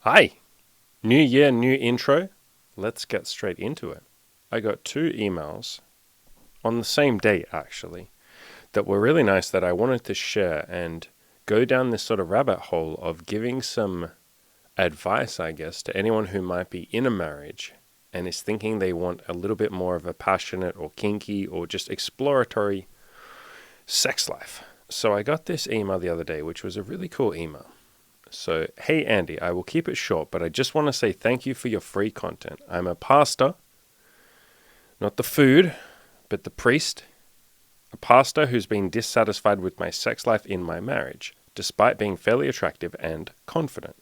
Hi, new year, new intro. Let's get straight into it. I got 2 emails on the same day, actually, that were really nice that I wanted to share and go down this sort of rabbit hole of giving some advice, I guess, to anyone who might be in a marriage and is thinking they want a little bit more of a passionate or kinky or just exploratory sex life. So I got this email the other day, which was a really cool email. So, hey Andy, I will keep it short, but I just want to say thank you for your free content. I'm a pastor, not the food, but the priest. A pastor who's been dissatisfied with my sex life in my marriage, despite being fairly attractive and confident.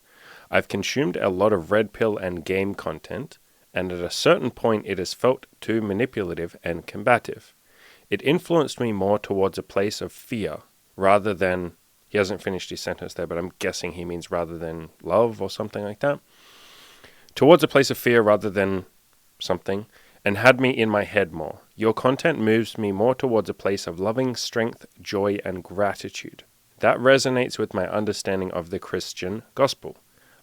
I've consumed a lot of red pill and game content, and at a certain point it has felt too manipulative and combative. It influenced me more towards a place of fear rather than... He hasn't finished his sentence there, but I'm guessing he means rather than love or something like that. Towards a place of fear rather than something, and had me in my head more. Your content moves me more towards a place of loving strength, joy, and gratitude. That resonates with my understanding of the Christian gospel.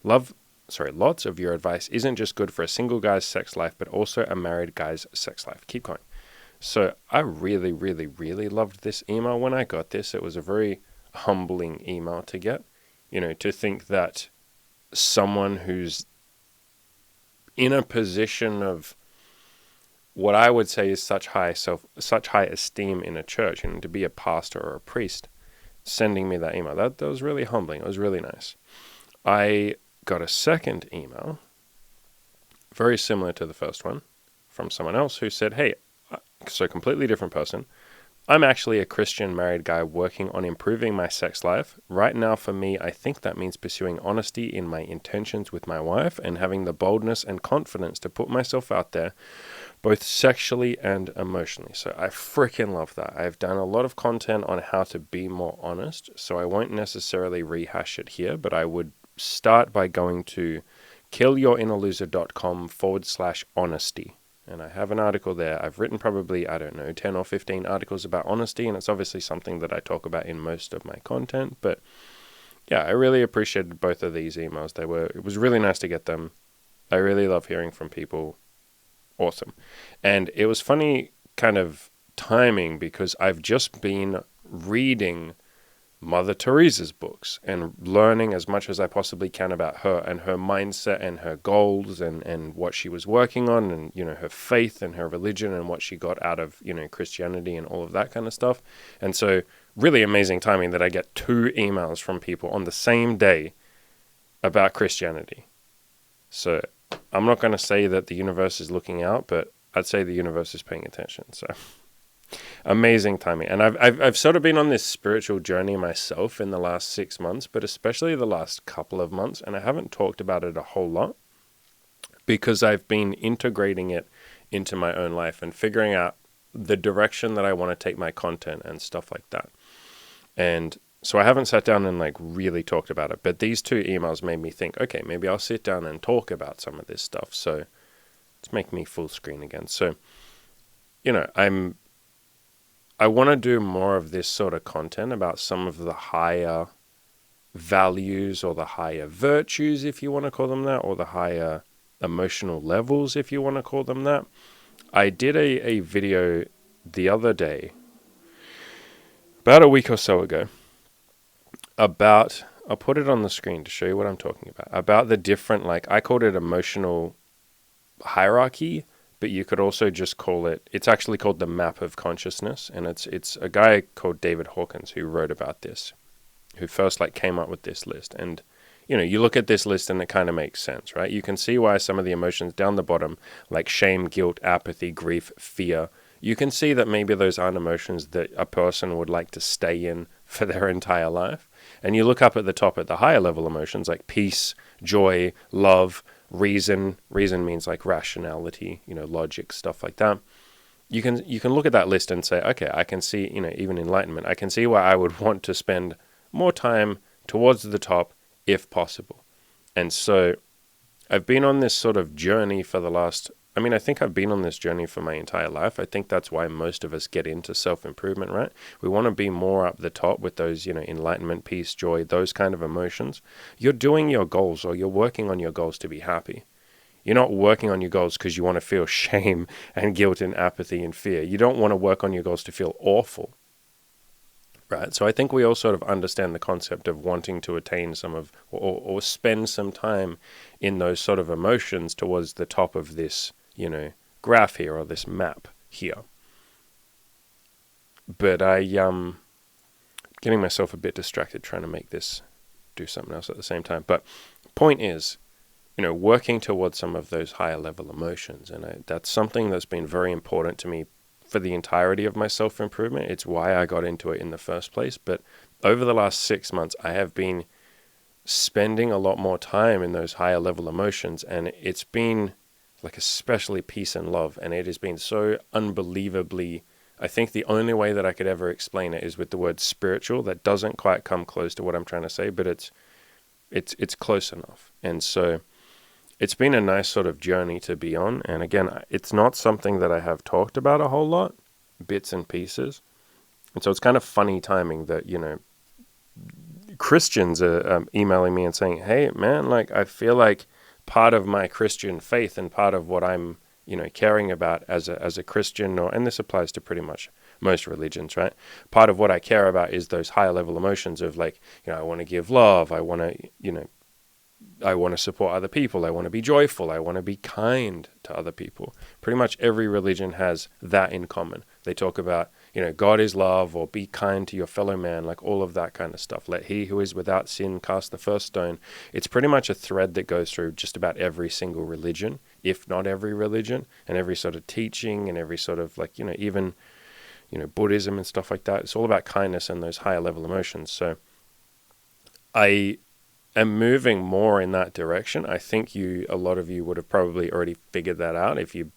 Lots of your advice isn't just good for a single guy's sex life, but also a married guy's sex life. Keep going. So I really, really, really loved this email when I got this. It was a very humbling email to get, to think that someone who's in a position of what I would say is such high esteem in a church, to be a pastor or a priest, sending me that email. That was really humbling. It was really nice. I got a second email, very similar to the first one, from someone else who said, hey, so completely different person. I'm actually a Christian married guy working on improving my sex life. Right now, for me, I think that means pursuing honesty in my intentions with my wife and having the boldness and confidence to put myself out there, both sexually and emotionally. So I freaking love that. I've done a lot of content on how to be more honest, so I won't necessarily rehash it here, but I would start by going to killyourinnerloser.com/honesty. And I have an article there. I've written probably, 10 or 15 articles about honesty, and it's obviously something that I talk about in most of my content. But yeah, I really appreciated both of these emails. It was really nice to get them. I really love hearing from people. Awesome. And it was funny kind of timing because I've just been reading Mother Teresa's books and learning as much as I possibly can about her and her mindset and her goals and what she was working on and, her faith and her religion and what she got out of, Christianity and all of that kind of stuff. And so really amazing timing that I get 2 emails from people on the same day about Christianity. So I'm not going to say that the universe is looking out, but I'd say the universe is paying attention. So amazing timing. And I've sort of been on this spiritual journey myself in the last 6 months, but especially the last couple of months. And I haven't talked about it a whole lot because I've been integrating it into my own life and figuring out the direction that I want to take my content and stuff like that. And so I haven't sat down and really talked about it, but these 2 emails made me think, okay, maybe I'll sit down and talk about some of this stuff. So let's make me full screen again. So, I want to do more of this sort of content about some of the higher values or the higher virtues, if you want to call them that, or the higher emotional levels, if you want to call them that. I did a video the other day, about a week or so ago, about, I'll put it on the screen to show you what I'm talking about the different, I called it emotional hierarchy, but you could also just call it's actually called the map of consciousness. And it's a guy called David Hawkins who wrote about this, who first came up with this list. And, you look at this list and it kind of makes sense, right? You can see why some of the emotions down the bottom, like shame, guilt, apathy, grief, fear, you can see that maybe those aren't emotions that a person would like to stay in for their entire life. And you look up at the top at the higher level emotions like peace, joy, love, reason means rationality, logic, stuff like that. You can look at that list and say, okay, I can see, even enlightenment, I can see why I would want to spend more time towards the top if possible. And so I've been on this sort of journey for the last I mean, I think I've been on this journey for my entire life. I think that's why most of us get into self-improvement, right? We want to be more up the top with those, enlightenment, peace, joy, those kind of emotions. You're doing your goals, or you're working on your goals to be happy. You're not working on your goals because you want to feel shame and guilt and apathy and fear. You don't want to work on your goals to feel awful, right? So I think we all sort of understand the concept of wanting to attain some of, or spend some time in those sort of emotions towards the top of this, graph here, or this map here. But getting myself a bit distracted trying to make this do something else at the same time. But point is, working towards some of those higher level emotions. And that's something that's been very important to me for the entirety of my self-improvement. It's why I got into it in the first place. But over the last 6 months, I have been spending a lot more time in those higher level emotions. And it's been like especially peace and love. And it has been so unbelievably, I think the only way that I could ever explain it is with the word spiritual. That doesn't quite come close to what I'm trying to say, but it's close enough. And so it's been a nice sort of journey to be on. And again, it's not something that I have talked about a whole lot, bits and pieces. And so it's kind of funny timing that, Christians are emailing me and saying, hey, man, like, I feel like part of my Christian faith and part of what I'm, caring about as a Christian, and this applies to pretty much most religions, right? Part of what I care about is those higher level emotions of like, I want to give love. I want to, I want to support other people. I want to be joyful. I want to be kind to other people. Pretty much every religion has that in common. They talk about, God is love, or be kind to your fellow man, like all of that kind of stuff. Let he who is without sin cast the first stone. It's pretty much a thread that goes through just about every single religion, if not every religion, and every sort of teaching and every sort of like, even, Buddhism and stuff like that. It's all about kindness and those higher level emotions. So I am moving more in that direction. I think a lot of you would have probably already figured that out if you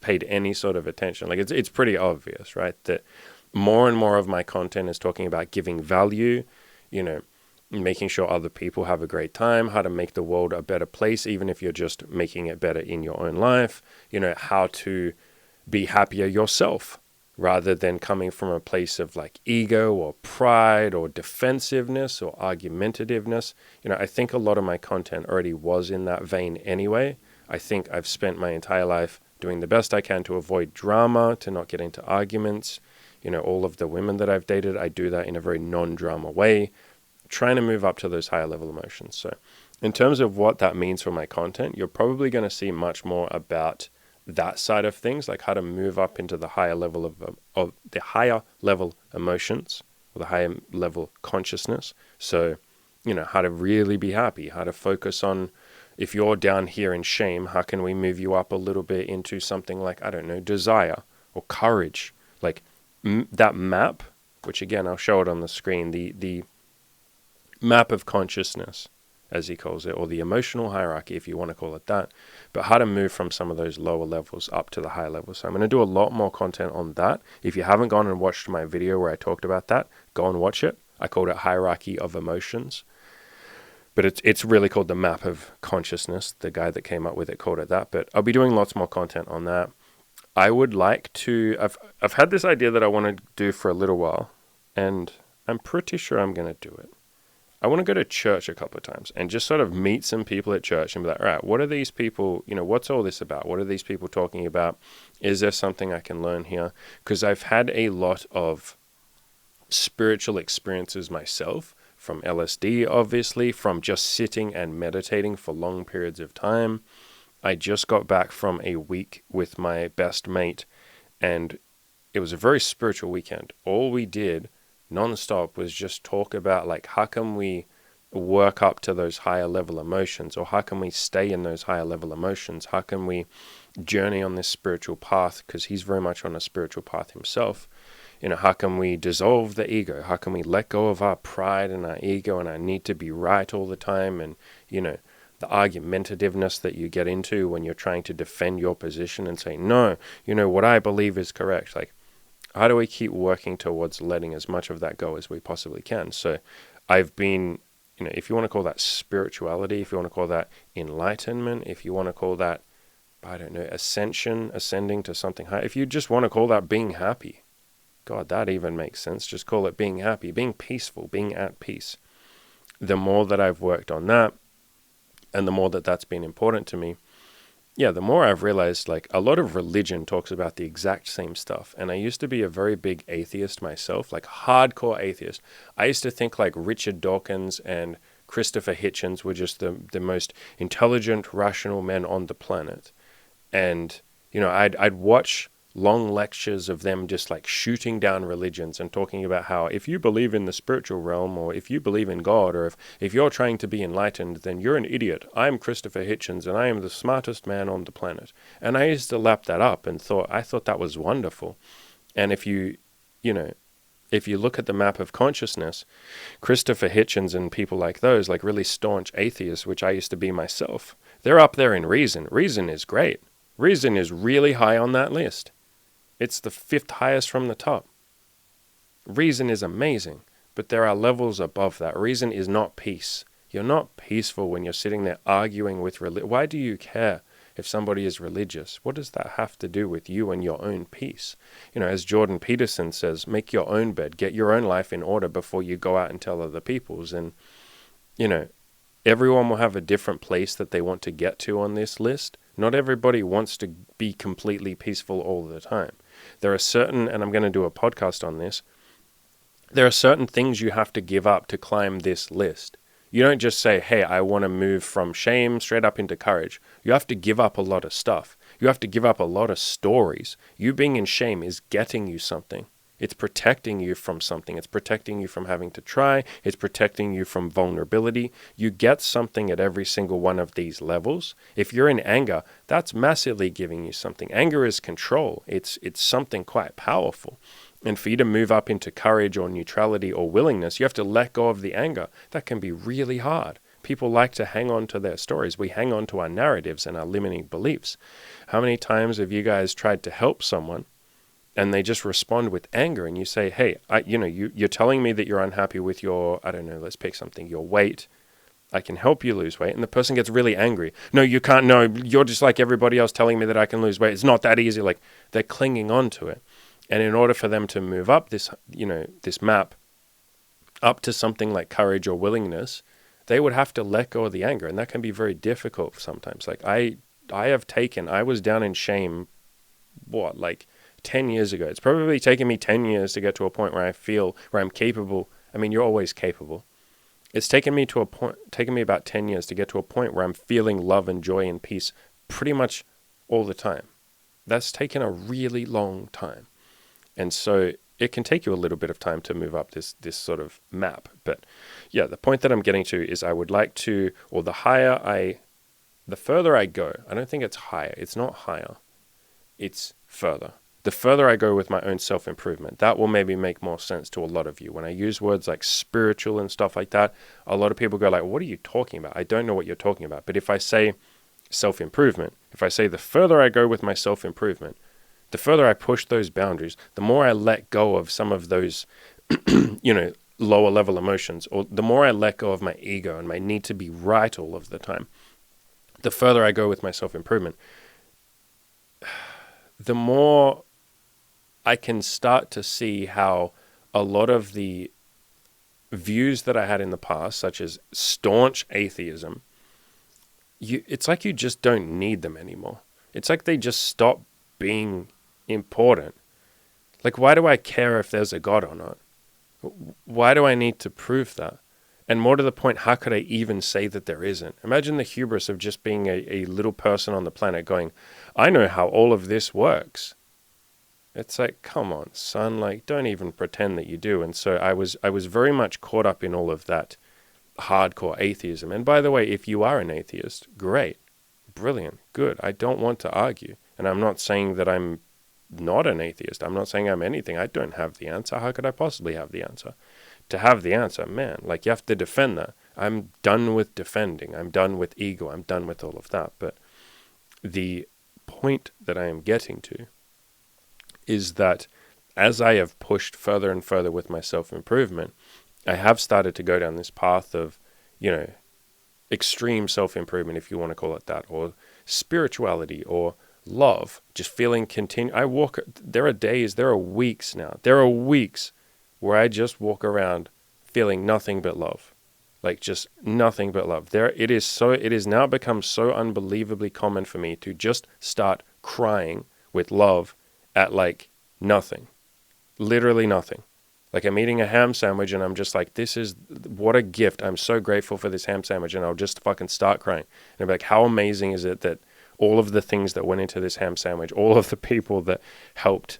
paid any sort of attention. Like it's pretty obvious, right? That more and more of my content is talking about giving value, making sure other people have a great time, how to make the world a better place, even if you're just making it better in your own life, how to be happier yourself, rather than coming from a place of like ego or pride or defensiveness or argumentativeness. I think a lot of my content already was in that vein anyway. I think I've spent my entire life doing the best I can to avoid drama, to not get into arguments. All of the women that I've dated, I do that in a very non-drama way, trying to move up to those higher level emotions. So in terms of what that means for my content, you're probably going to see much more about that side of things, like how to move up into the higher level of the higher level emotions, or the higher level consciousness. So, how to really be happy, how to focus on, if you're down here in shame, how can we move you up a little bit into something like, I don't know, desire or courage, like that map, which again, I'll show it on the screen, the map of consciousness, as he calls it, or the emotional hierarchy, if you want to call it that, but how to move from some of those lower levels up to the higher levels. So I'm going to do a lot more content on that. If you haven't gone and watched my video where I talked about that, go and watch it. I called it Hierarchy of Emotions, but it's really called the Map of Consciousness. The guy that came up with it called it that, but I'll be doing lots more content on that. I would like to, I've had this idea that I want to do for a little while, and I'm pretty sure I'm going to do it. I want to go to church a couple of times and just sort of meet some people at church and be like, all right, what are these people, what's all this about? What are these people talking about? Is there something I can learn here? Because I've had a lot of spiritual experiences myself, from LSD, obviously, from just sitting and meditating for long periods of time. I just got back from a week with my best mate, and it was a very spiritual weekend. All we did nonstop was just talk about like, how can we work up to those higher level emotions, or how can we stay in those higher level emotions? How can we journey on this spiritual path? Because he's very much on a spiritual path himself. How can we dissolve the ego? How can we let go of our pride and our ego and our need to be right all the time? And, the argumentativeness that you get into when you're trying to defend your position and say, no, what I believe is correct. Like, how do we keep working towards letting as much of that go as we possibly can? So I've been, if you want to call that spirituality, if you want to call that enlightenment, if you want to call that I don't know, ascending to something high. If you just want to call that being happy, God, that even makes sense. Just call it being happy, being peaceful, being at peace. The more that I've worked on that, and the more that that's been important to me, yeah, the more I've realized, like, a lot of religion talks about the exact same stuff. And I used to be a very big atheist myself, like hardcore atheist. I used to think like Richard Dawkins and Christopher Hitchens were just the most intelligent, rational men on the planet. And, I'd watch long lectures of them just like shooting down religions and talking about how if you believe in the spiritual realm, or if you believe in God, or if you're trying to be enlightened, then you're an idiot. I'm Christopher Hitchens and I am the smartest man on the planet. And I used to lap that up and I thought that was wonderful. And if you look at the map of consciousness, Christopher Hitchens and people like those, like really staunch atheists, which I used to be myself, they're up there in reason. Reason is great. Reason is really high on that list. It's the 5th highest from the top. Reason is amazing, but there are levels above that. Reason is not peace. You're not peaceful when you're sitting there arguing with religion. Why do you care if somebody is religious? What does that have to do with you and your own peace? As Jordan Peterson says, make your own bed, get your own life in order before you go out and tell other people's. And, everyone will have a different place that they want to get to on this list. Not everybody wants to be completely peaceful all the time. There are certain, and I'm going to do a podcast on this, there are certain things you have to give up to climb this list. You don't just say, hey, I want to move from shame straight up into courage. You have to give up a lot of stuff. You have to give up a lot of stories. You being in shame is getting you something. It's protecting you from something. It's protecting you from having to try. It's protecting you from vulnerability. You get something at every single one of these levels. If you're in anger, that's massively giving you something. Anger is control. It's something quite powerful. And for you to move up into courage or neutrality or willingness, you have to let go of the anger. That can be really hard. People like to hang on to their stories. We hang on to our narratives and our limiting beliefs. How many times have you guys tried to help someone and they just respond with anger, and you say, hey, you're telling me that you're unhappy with your, I don't know, let's pick something, your weight. I can help you lose weight. And the person gets really angry. No, you can't. No, you're just like everybody else telling me that I can lose weight. It's not that easy. Like, they're clinging on to it. And in order for them to move up this, this map up to something like courage or willingness, they would have to let go of the anger. And that can be very difficult sometimes. Like I was down in shame, 10 years ago. It's probably taken me 10 years to get to a point where where I'm capable. I mean, you're always capable. It's taken me about 10 years to get to a point where I'm feeling love and joy and peace pretty much all the time. That's taken a really long time. And so it can take you a little bit of time to move up this sort of map. But yeah, the point that I'm getting to is I would like to, or the further I go, I don't think it's higher. It's not higher. It's further. The further I go with my own self-improvement, that will maybe make more sense to a lot of you. When I use words like spiritual and stuff like that, a lot of people go like, what are you talking about? I don't know what you're talking about. But if I say self-improvement, if I say the further I go with my self-improvement, the further I push those boundaries, the more I let go of some of those, lower level emotions, or the more I let go of my ego and my need to be right all of the time, the further I go with my self-improvement, the more I can start to see how a lot of the views that I had in the past, such as staunch atheism, it's like you just don't need them anymore. It's like they just stop being important. Like, why do I care if there's a God or not? Why do I need to prove that? And more to the point, how could I even say that there isn't? Imagine the hubris of just being a little person on the planet going, I know how all of this works. It's like, come on, son, like, don't even pretend that you do. And so I was very much caught up in all of that hardcore atheism. And by the way, if you are an atheist, great, brilliant, good. I don't want to argue. And I'm not saying that I'm not an atheist. I'm not saying I'm anything. I don't have the answer. How could I possibly have the answer? To have the answer, man, like, you have to defend that. I'm done with defending. I'm done with ego. I'm done with all of that. But the point that I am getting to is that as I have pushed further and further with my self-improvement, I have started to go down this path of, extreme self-improvement, if you want to call it that, or spirituality or love, just feeling there are days, there are weeks now, there are weeks where I just walk around feeling nothing but love. Like just nothing but love. It is now become so unbelievably common for me to just start crying with love at like nothing. Literally nothing. Like I'm eating a ham sandwich and I'm just like, what a gift. I'm so grateful for this ham sandwich, and I'll just fucking start crying. And I'll be like, how amazing is it that all of the things that went into this ham sandwich, all of the people that helped,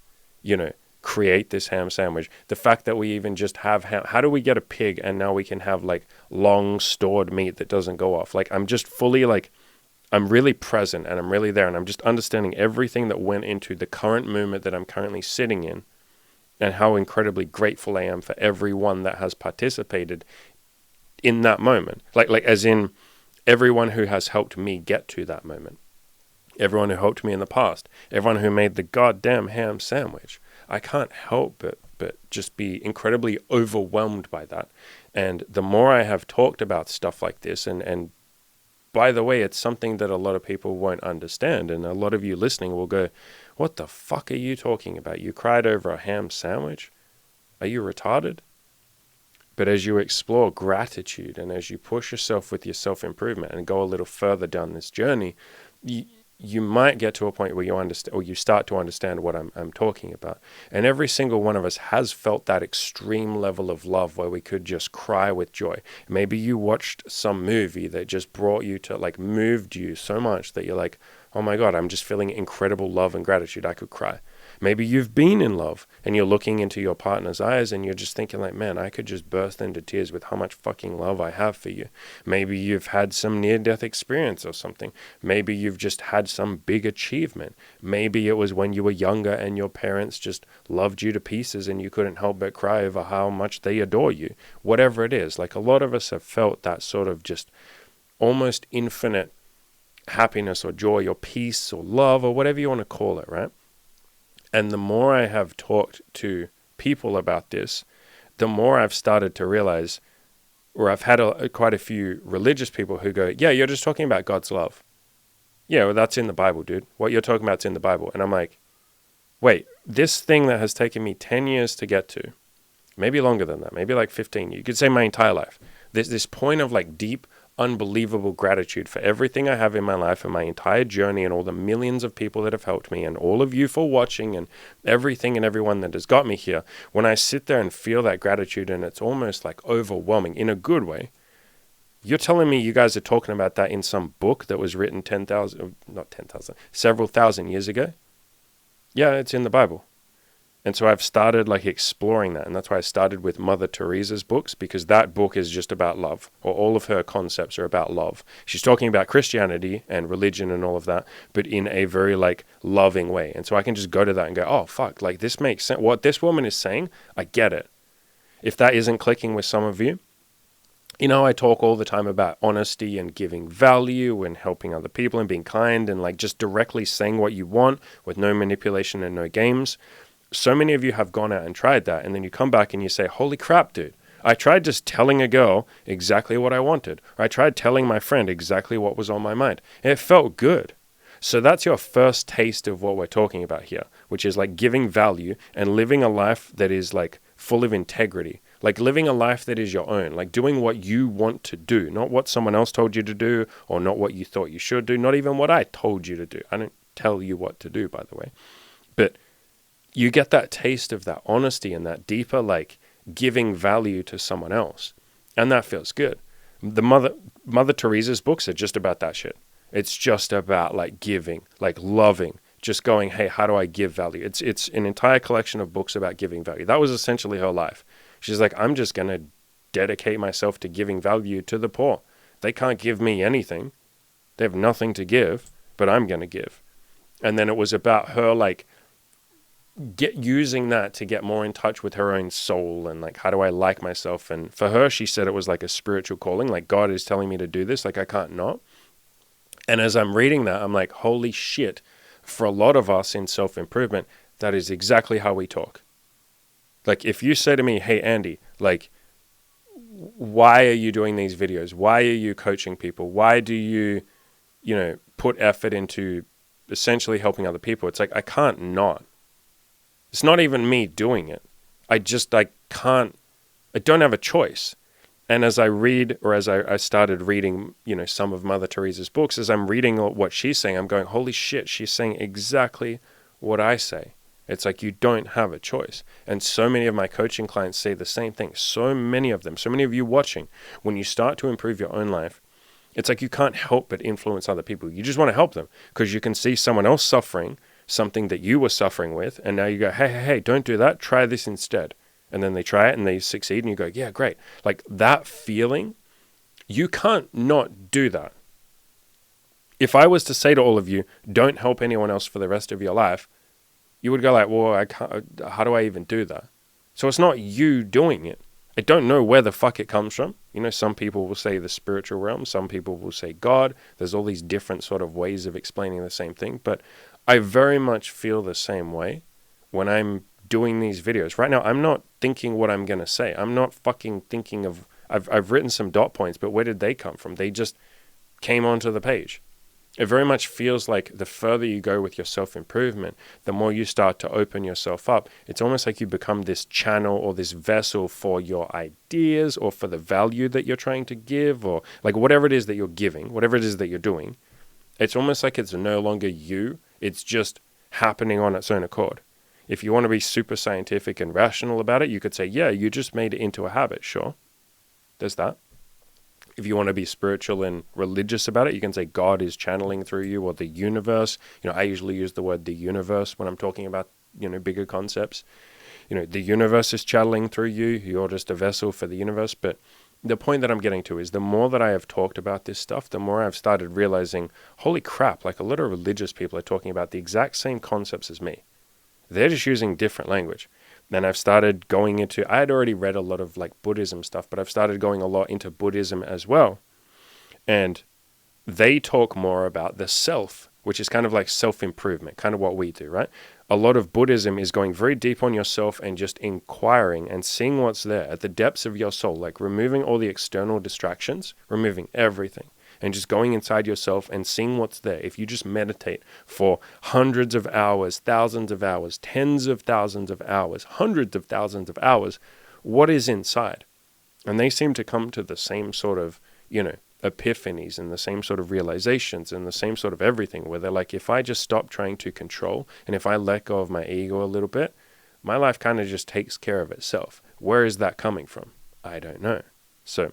create this ham sandwich, the fact that we even just have ham. How do we get a pig and now we can have like long stored meat that doesn't go off? Like I'm just fully like, I'm really present and I'm really there, and I'm just understanding everything that went into the current moment that I'm currently sitting in, and how incredibly grateful I am for everyone that has participated in that moment. Like as in everyone who has helped me get to that moment. Everyone who helped me in the past. Everyone who made the goddamn ham sandwich. I can't help but just be incredibly overwhelmed by that. And the more I have talked about stuff like this, and by the way, it's something that a lot of people won't understand, and a lot of you listening will go, what the fuck are you talking about? You cried over a ham sandwich? Are you retarded? But as you explore gratitude and as you push yourself with your self-improvement and go a little further down this journey, you might get to a point where you understand, or you start to understand what I'm talking about. And every single one of us has felt that extreme level of love where we could just cry with joy. Maybe you watched some movie that just brought you to, like, moved you so much that you're like, oh my God, I'm just feeling incredible love and gratitude. I could cry. Maybe you've been in love and you're looking into your partner's eyes and you're just thinking like, man, I could just burst into tears with how much fucking love I have for you. Maybe you've had some near-death experience or something. Maybe you've just had some big achievement. Maybe it was when you were younger and your parents just loved you to pieces and you couldn't help but cry over how much they adore you. Whatever it is, like a lot of us have felt that sort of just almost infinite happiness or joy or peace or love or whatever you want to call it, right? And the more I have talked to people about this, the more I've started to realize, or I've had quite a few religious people who go, yeah, you're just talking about God's love. Yeah, well, that's in the Bible, dude. What you're talking about is in the Bible. And I'm like, wait, this thing that has taken me 10 years to get to, maybe longer than that, maybe like 15, you could say my entire life, this point of like deep, unbelievable gratitude for everything I have in my life and my entire journey and all the millions of people that have helped me and all of you for watching and everything and everyone that has got me here. When I sit there and feel that gratitude and it's almost like overwhelming in a good way, you're telling me you guys are talking about that in some book that was written several thousand years ago? Yeah, it's in the Bible. And so I've started like exploring that. And that's why I started with Mother Teresa's books, because that book is just about love, or all of her concepts are about love. She's talking about Christianity and religion and all of that, but in a very like loving way. And so I can just go to that and go, oh, fuck, like this makes sense. What this woman is saying, I get it. If that isn't clicking with some of you, I talk all the time about honesty and giving value and helping other people and being kind and like just directly saying what you want with no manipulation and no games. So many of you have gone out and tried that, and then you come back and you say, holy crap, dude, I tried just telling a girl exactly what I wanted. Or I tried telling my friend exactly what was on my mind. And it felt good. So that's your first taste of what we're talking about here, which is like giving value and living a life that is like full of integrity, like living a life that is your own, like doing what you want to do, not what someone else told you to do or not what you thought you should do, not even what I told you to do. I don't tell you what to do, by the way. But you get that taste of that honesty and that deeper, like giving value to someone else. And that feels good. The Mother Teresa's books are just about that shit. It's just about like giving, like loving, just going, hey, how do I give value? It's an entire collection of books about giving value. That was essentially her life. She's like, I'm just going to dedicate myself to giving value to the poor. They can't give me anything. They have nothing to give, but I'm going to give. And then it was about her like using that to get more in touch with her own soul and like, how do I like myself? And for her, she said it was like a spiritual calling, like God is telling me to do this, like I can't not. And as I'm reading that, I'm like, holy shit, for a lot of us in self-improvement, that is exactly how we talk. Like if you say to me, hey, Andy, like, why are you doing these videos? Why are you coaching people? Why do you put effort into essentially helping other people. It's like, I can't not. It's not even me doing it. I can't, I don't have a choice. And as I read, or as I started reading, some of Mother Teresa's books, as I'm reading what she's saying, I'm going, holy shit, she's saying exactly what I say. It's like, you don't have a choice. And so many of my coaching clients say the same thing. So many of them, so many of you watching, when you start to improve your own life, it's like you can't help but influence other people. You just want to help them because you can see someone else suffering something that you were suffering with. And now you go, hey, don't do that. Try this instead. And then they try it and they succeed and you go, yeah, great. Like that feeling, you can't not do that. If I was to say to all of you, don't help anyone else for the rest of your life, you would go like, well, I can't, how do I even do that? So it's not you doing it. I don't know where the fuck it comes from. Some people will say the spiritual realm. Some people will say God. There's all these different sort of ways of explaining the same thing. But I very much feel the same way when I'm doing these videos. Right now, I'm not thinking what I'm going to say. I'm not fucking thinking of, I've written some dot points, but where did they come from? They just came onto the page. It very much feels like the further you go with your self-improvement, the more you start to open yourself up. It's almost like you become this channel or this vessel for your ideas or for the value that you're trying to give, or like whatever it is that you're giving, whatever it is that you're doing. It's almost like it's no longer you. It's just happening on its own accord. If you want to be super scientific and rational about it, you could say, yeah, you just made it into a habit. Sure. There's that. If you want to be spiritual and religious about it, you can say God is channeling through you, or the universe. I usually use the word the universe when I'm talking about, bigger concepts. The universe is channeling through you. You're just a vessel for the universe. But the point that I'm getting to is the more that I have talked about this stuff, the more I've started realizing, holy crap, like a lot of religious people are talking about the exact same concepts as me. They're just using different language. And I've started going into, I had already read a lot of like Buddhism stuff, but I've started going a lot into Buddhism as well. And they talk more about the self, which is kind of like self-improvement, kind of what we do, right? A lot of Buddhism is going very deep on yourself and just inquiring and seeing what's there at the depths of your soul, like removing all the external distractions, removing everything, and just going inside yourself and seeing what's there. If you just meditate for hundreds of hours, thousands of hours, tens of thousands of hours, hundreds of thousands of hours, what is inside? And they seem to come to the same sort of, epiphanies and the same sort of realizations and the same sort of everything, where they're like, if I just stop trying to control and if I let go of my ego a little bit, my life kind of just takes care of itself. Where is that coming from? I don't know. So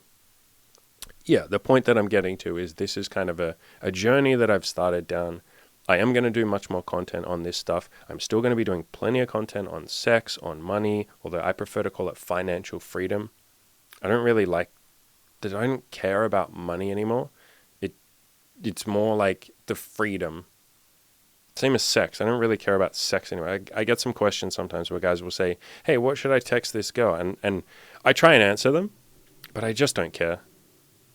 yeah, the point that I'm getting to is this is kind of a journey that I've started down. I am going to do much more content on this stuff. I'm still going to be doing plenty of content on sex, on money, although I prefer to call it financial freedom. I don't care about money anymore. It's more like the freedom. Same as sex. I don't really care about sex anymore. I get some questions sometimes where guys will say, hey, what should I text this girl? And I try and answer them, but I just don't care.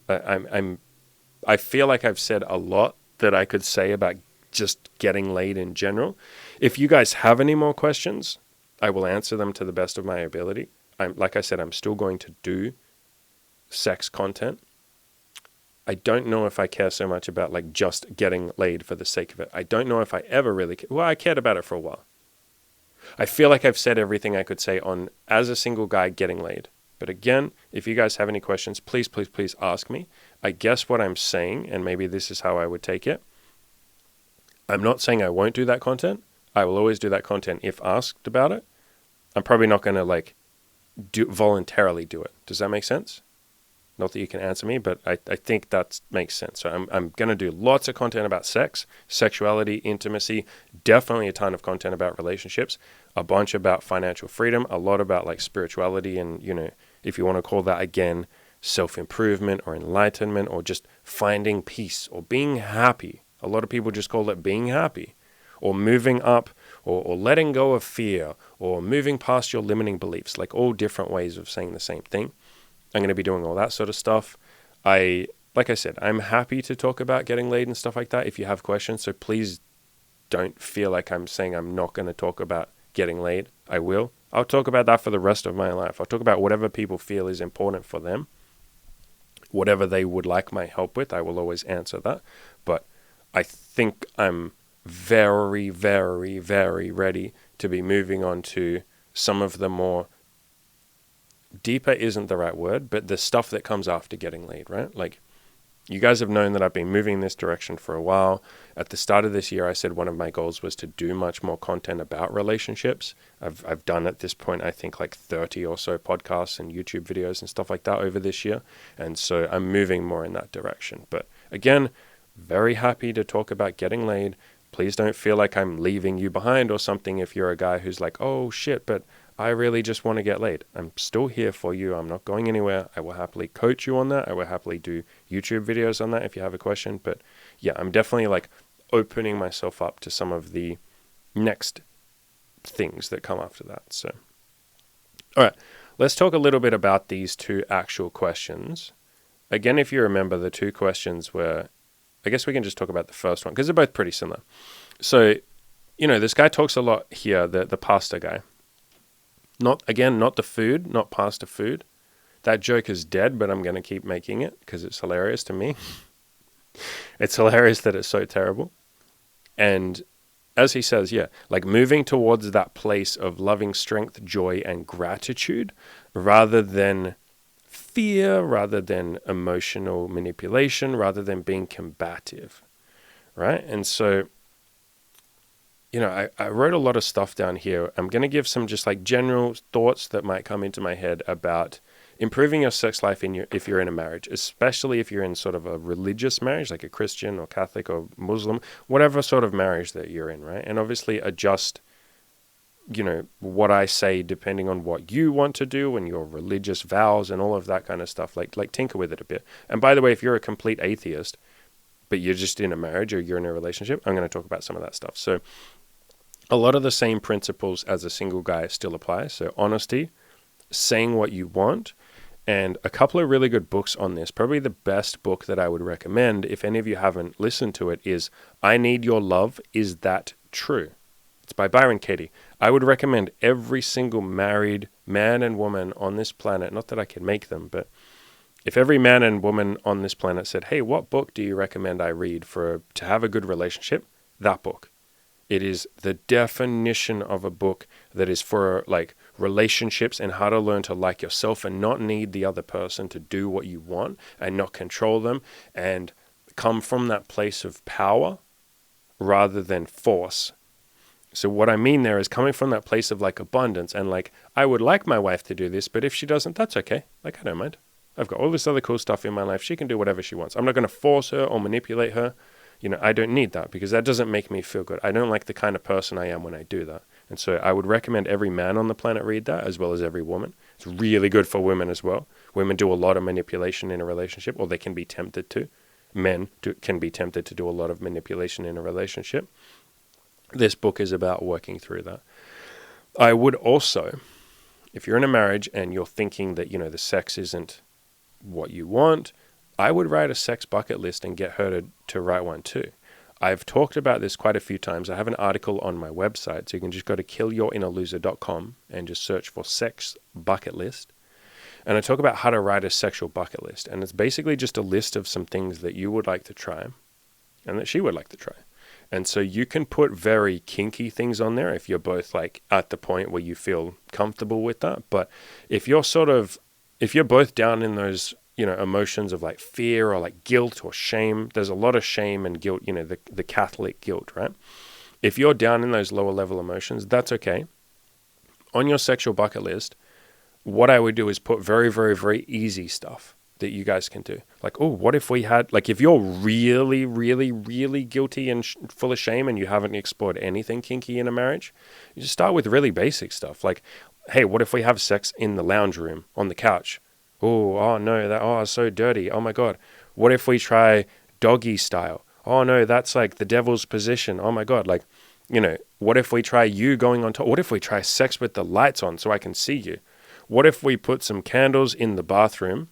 I feel like I've said a lot that I could say about just getting laid in general. If you guys have any more questions, I will answer them to the best of my ability. Like I said, I'm still going to do sex content. I don't know if I care so much about like just getting laid for the sake of it. I don't know if I ever really I cared about it for a while. I feel like I've said everything I could say on as a single guy getting laid. But again, if you guys have any questions, please, please, please ask me. I guess what I'm saying, and maybe this is how I would take it, I'm not saying I won't do that content. I will always do that content if asked about it. I'm probably not going to voluntarily do it. Does that make sense? Not that you can answer me, but I think that makes sense. So I'm going to do lots of content about sex, sexuality, intimacy, definitely a ton of content about relationships, a bunch about financial freedom, a lot about like spirituality and, if you want to call that again, self-improvement or enlightenment or just finding peace or being happy. A lot of people just call it being happy or moving up or letting go of fear or moving past your limiting beliefs, like all different ways of saying the same thing. I'm going to be doing all that sort of stuff. Like I said, I'm happy to talk about getting laid and stuff like that if you have questions. So please don't feel like I'm saying I'm not going to talk about getting laid. I will. I'll talk about that for the rest of my life. I'll talk about whatever people feel is important for them. Whatever they would like my help with, I will always answer that. But I think I'm very, very, very ready to be moving on to some of the more deeper isn't the right word, but the stuff that comes after getting laid, right? Like, you guys have known that I've been moving in this direction for a while. At the start of this year, I said one of my goals was to do much more content about relationships. I've done at this point, I think like 30 or so podcasts and YouTube videos and stuff like that over this year. And so I'm moving more in that direction. But again, very happy to talk about getting laid. Please don't feel like I'm leaving you behind or something if you're a guy who's like, oh shit, but I really just want to get laid. I'm still here for you. I'm not going anywhere. I will happily coach you on that. I will happily do YouTube videos on that if you have a question. But yeah, I'm definitely like opening myself up to some of the next things that come after that. So, all right, let's talk a little bit about these two actual questions. Again, if you remember, the two questions were, I guess we can just talk about the first one because they're both pretty similar. So, this guy talks a lot here, the pasta guy. Not the food, not pasta food. That joke is dead, but I'm going to keep making it because it's hilarious to me. It's hilarious that it's so terrible. And as he says, yeah, like moving towards that place of loving strength, joy, and gratitude rather than fear, rather than emotional manipulation, rather than being combative, right? And so, I wrote a lot of stuff down here. I'm going to give some just like general thoughts that might come into my head about improving your sex life if you're in a marriage, especially if you're in sort of a religious marriage, like a Christian or Catholic or Muslim, whatever sort of marriage that you're in, right? And obviously adjust, what I say depending on what you want to do and your religious vows and all of that kind of stuff, like tinker with it a bit. And by the way, if you're a complete atheist, but you're just in a marriage or you're in a relationship, I'm going to talk about some of that stuff. So a lot of the same principles as a single guy still apply. So honesty, saying what you want, and a couple of really good books on this. Probably the best book that I would recommend, if any of you haven't listened to it, is I Need Your Love, Is That True? It's by Byron Katie. I would recommend every single married man and woman on this planet, not that I can make them, but if every man and woman on this planet said, hey, what book do you recommend I read to have a good relationship? That book. It is the definition of a book that is for like relationships and how to learn to like yourself and not need the other person to do what you want and not control them and come from that place of power rather than force. So what I mean there is coming from that place of like abundance and like, I would like my wife to do this, but if she doesn't, that's okay. Like, I don't mind. I've got all this other cool stuff in my life. She can do whatever she wants. I'm not going to force her or manipulate her. I don't need that because that doesn't make me feel good. I don't like the kind of person I am when I do that. And so I would recommend every man on the planet read that as well as every woman. It's really good for women as well. Women do a lot of manipulation in a relationship, or they can be tempted to. Men can be tempted to do a lot of manipulation in a relationship. This book is about working through that. I would also, if you're in a marriage and you're thinking that, the sex isn't what you want, I would write a sex bucket list and get her to write one too. I've talked about this quite a few times. I have an article on my website, so you can just go to killyourinnerloser.com and just search for sex bucket list. And I talk about how to write a sexual bucket list. And it's basically just a list of some things that you would like to try and that she would like to try. And so you can put very kinky things on there if you're both like at the point where you feel comfortable with that. But if you're both down in those emotions of like fear or like guilt or shame. There's a lot of shame and guilt, the Catholic guilt, right? If you're down in those lower level emotions, that's okay. On your sexual bucket list, what I would do is put very, very, very easy stuff that you guys can do. Like, oh, what if we had, like, if you're really, really, really guilty and full of shame and you haven't explored anything kinky in a marriage, you just start with really basic stuff. Like, hey, what if we have sex in the lounge room on the couch? Oh no, it's so dirty. Oh my God. What if we try doggy style? Oh no, that's like the devil's position. Oh my God. Like, what if we try you going on top? What if we try sex with the lights on so I can see you? What if we put some candles in the bathroom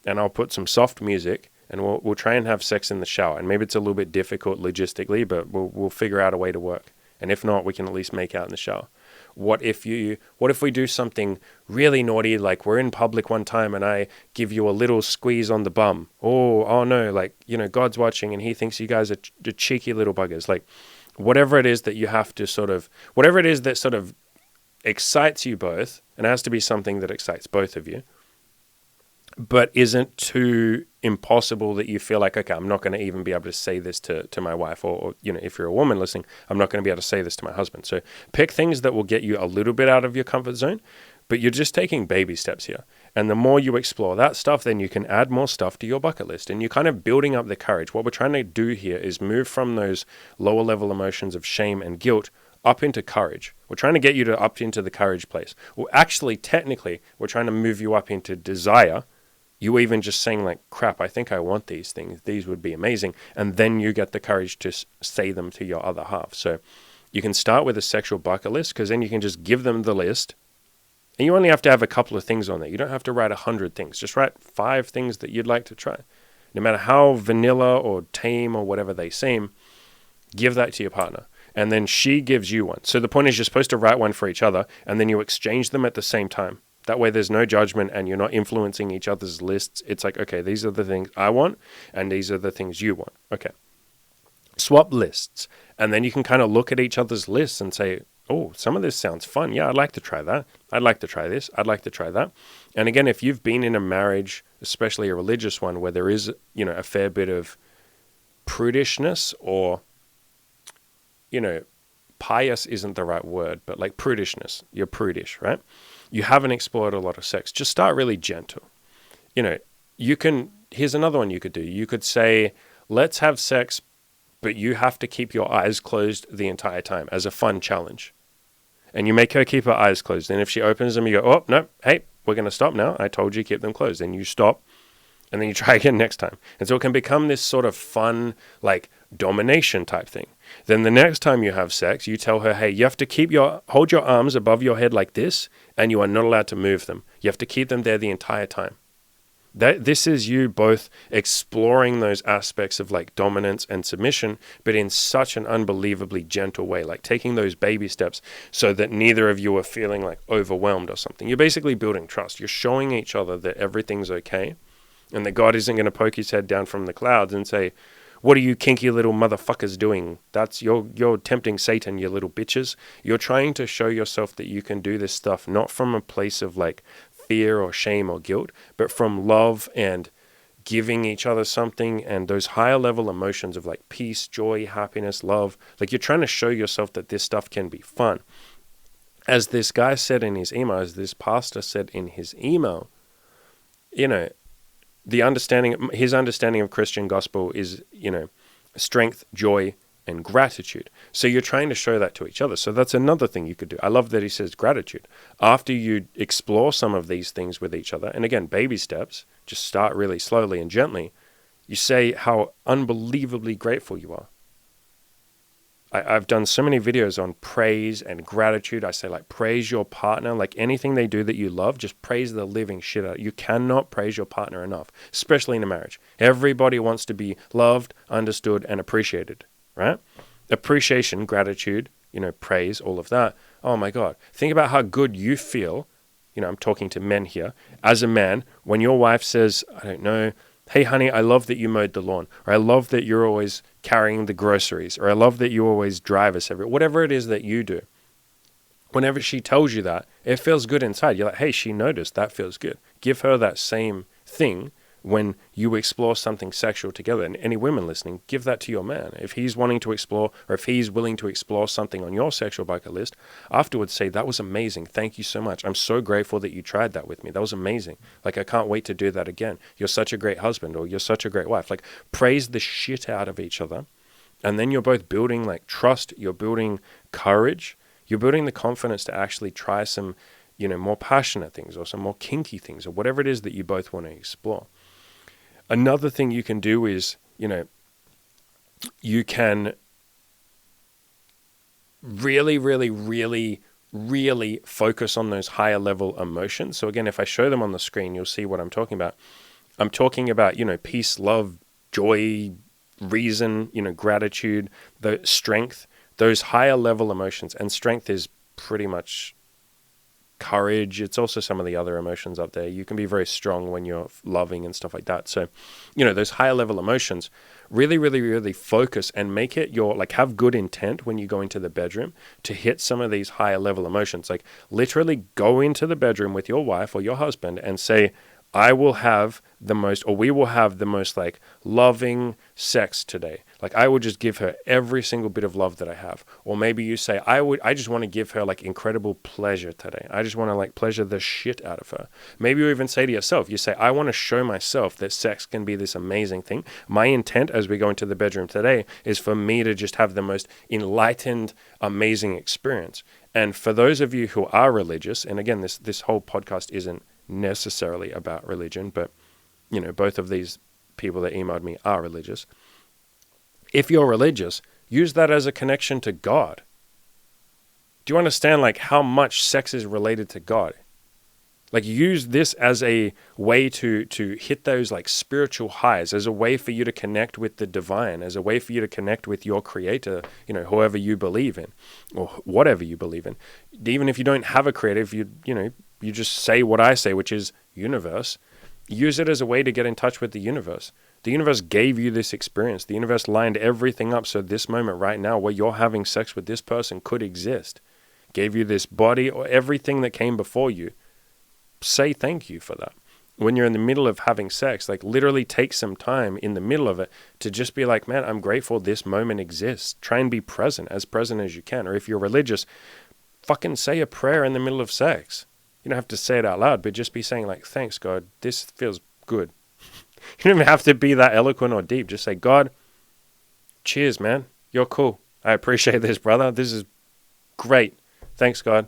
and I'll put some soft music and we'll try and have sex in the shower? And maybe it's a little bit difficult logistically, but we'll figure out a way to work. And if not, we can at least make out in the shower. What if we do something really naughty, like we're in public one time and I give you a little squeeze on the bum? Oh no, like, God's watching and he thinks you guys are cheeky little buggers. Like, whatever it is that you have to whatever it is that sort of excites you both, and it has to be something that excites both of you, but isn't too impossible that you feel like, okay, I'm not going to even be able to say this to my wife, or if you're a woman listening, I'm not going to be able to say this to my husband. So pick things that will get you a little bit out of your comfort zone, but you're just taking baby steps here. And the more you explore that stuff, then you can add more stuff to your bucket list, and you're kind of building up the courage. What we're trying to do here is move from those lower level emotions of shame and guilt up into courage. We're trying to get you to up into the courage place. Well, actually, technically, we're trying to move you up into desire. You even just saying like, crap, I think I want these things. These would be amazing. And then you get the courage to say them to your other half. So you can start with a sexual bucket list, because then you can just give them the list. And you only have to have a couple of things on there. You don't have to write 100 things. Just write 5 things that you'd like to try. No matter how vanilla or tame or whatever they seem, give that to your partner. And then she gives you one. So the point is, you're supposed to write one for each other, and then you exchange them at the same time. That way there's no judgment and you're not influencing each other's lists. It's like, okay, these are the things I want and these are the things you want. Okay. Swap lists. And then you can kind of look at each other's lists and say, oh, some of this sounds fun. Yeah, I'd like to try that. I'd like to try this. I'd like to try that. And again, if you've been in a marriage, especially a religious one, where there is, a fair bit of prudishness, or, pious isn't the right word, but like prudishness. You're prudish, right? You haven't explored a lot of sex. Just start really gentle. Here's another one you could do. You could say, let's have sex, but you have to keep your eyes closed the entire time, as a fun challenge. And you make her keep her eyes closed. And if she opens them, you go, oh, no, hey, we're going to stop now. I told you keep them closed. And you stop. And then you try again next time. And so it can become this sort of fun, like, domination type thing. Then the next time you have sex, you tell her, hey, you have to hold your arms above your head like this, and you are not allowed to move them. You have to keep them there the entire time. This is you both exploring those aspects of like dominance and submission, but in such an unbelievably gentle way, like taking those baby steps so that neither of you are feeling like overwhelmed or something. You're basically building trust. You're showing each other that everything's okay, and that God isn't going to poke his head down from the clouds and say, what are you kinky little motherfuckers doing? That's you're tempting Satan, you little bitches. You're trying to show yourself that you can do this stuff not from a place of like fear or shame or guilt, but from love and giving each other something, and those higher level emotions of like peace, joy, happiness, love. Like, you're trying to show yourself that this stuff can be fun. As this guy said in his email, as this pastor said in his email, his understanding of Christian gospel is, strength, joy, and gratitude. So you're trying to show that to each other. So that's another thing you could do. I love that he says gratitude. After you explore some of these things with each other, and again, baby steps, just start really slowly and gently, you say how unbelievably grateful you are. I've done so many videos on praise and gratitude. I say, like, praise your partner. Like, anything they do that you love, just praise the living shit out. You cannot praise your partner enough, especially in a marriage. Everybody wants to be loved, understood, and appreciated, right? Appreciation, gratitude, praise, all of that. Oh my God. Think about how good you feel. I'm talking to men here. As a man, when your wife says, I don't know, hey, honey, I love that you mowed the lawn, or I love that you're always carrying the groceries, or I love that you always drive us everywhere, whatever it is that you do. Whenever she tells you that, it feels good inside. You're like, hey, she noticed. That feels good. Give her that same thing when you explore something sexual together. And any women listening, give that to your man. If he's wanting to explore, or if he's willing to explore something on your sexual bucket list, afterwards say, that was amazing. Thank you so much. I'm so grateful that you tried that with me. That was amazing. Like, I can't wait to do that again. You're such a great husband, or you're such a great wife. Like, praise the shit out of each other. And then you're both building like trust. You're building courage. You're building the confidence to actually try some, more passionate things, or some more kinky things, or whatever it is that you both want to explore. Another thing you can do is, you can really, really, really, really focus on those higher level emotions. So again, if I show them on the screen, you'll see what I'm talking about. I'm talking about, peace, love, joy, reason, gratitude, the strength, those higher level emotions. And strength is pretty much courage. It's also some of the other emotions up there. You can be very strong when you're loving and stuff like that. So, those higher level emotions, really, really, really focus and make it have good intent when you go into the bedroom to hit some of these higher level emotions. Like literally go into the bedroom with your wife or your husband and say, we will have the most loving sex today. Like I will just give her every single bit of love that I have. Or maybe you say, I just want to give her incredible pleasure today. I just want to pleasure the shit out of her. Maybe you even say to yourself, you say, I want to show myself that sex can be this amazing thing. My intent as we go into the bedroom today is for me to just have the most enlightened, amazing experience. And for those of you who are religious, and again, this whole podcast isn't necessarily about religion, but both of these people that emailed me are religious. If you're religious, use that as a connection to God. Do you understand how much sex is related to God? Use this as a way to hit those spiritual highs, as a way for you to connect with the divine, as a way for you to connect with your creator, whoever you believe in or whatever you believe in. Even if you don't have a creator, you just say what I say, which is universe. Use it as a way to get in touch with the universe. The universe gave you this experience. The universe lined everything up so this moment right now where you're having sex with this person could exist. Gave you this body or everything that came before you. Say thank you for that. When you're in the middle of having sex, literally take some time in the middle of it to just be man, I'm grateful this moment exists. Try and be present as you can. Or if you're religious, fucking say a prayer in the middle of sex. You don't have to say it out loud, but just be saying thanks, God, this feels good. You don't even have to be that eloquent or deep. Just say, God, cheers, man. You're cool. I appreciate this, brother. This is great. Thanks, God.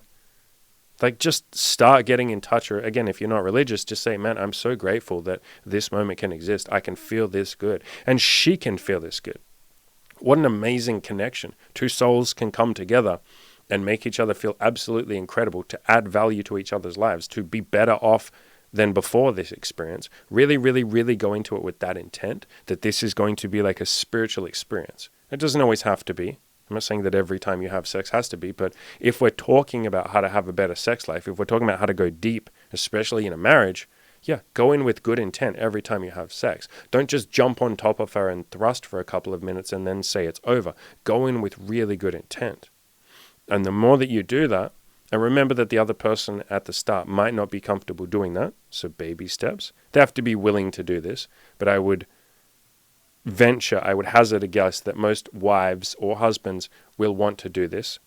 Just start getting in touch. Or again, if you're not religious, just say, man, I'm so grateful that this moment can exist. I can feel this good. And she can feel this good. What an amazing connection. Two souls can come together and make each other feel absolutely incredible, to add value to each other's lives, to be better off than before this experience. Really, really, really go into it with that intent, that this is going to be a spiritual experience. It doesn't always have to be. I'm not saying that every time you have sex has to be, but if we're talking about how to have a better sex life, if we're talking about how to go deep, especially in a marriage, go in with good intent every time you have sex. Don't just jump on top of her and thrust for a couple of minutes and then say it's over. Go in with really good intent. And the more that you do that, and remember that the other person at the start might not be comfortable doing that, so baby steps. They have to be willing to do this, but I would hazard a guess that most wives or husbands will want to do this,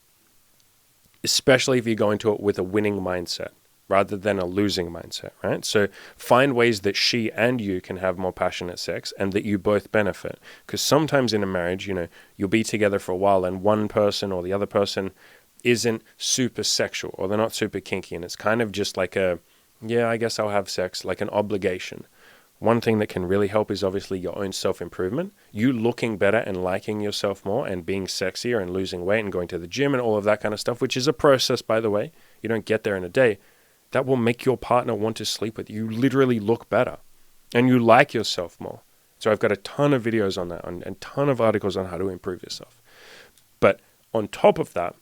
especially if you go into it with a winning mindset rather than a losing mindset, right? So find ways that she and you can have more passionate sex and that you both benefit. Because sometimes in a marriage, you'll be together for a while and one person or the other person isn't super sexual or they're not super kinky. And it's kind of just I guess I'll have sex, like an obligation. One thing that can really help is obviously your own self-improvement. You looking better and liking yourself more and being sexier and losing weight and going to the gym and all of that kind of stuff, which is a process, by the way. You don't get there in a day. That will make your partner want to sleep with you. You literally look better and you like yourself more. So I've got a ton of videos on that and a ton of articles on how to improve yourself. But on top of that,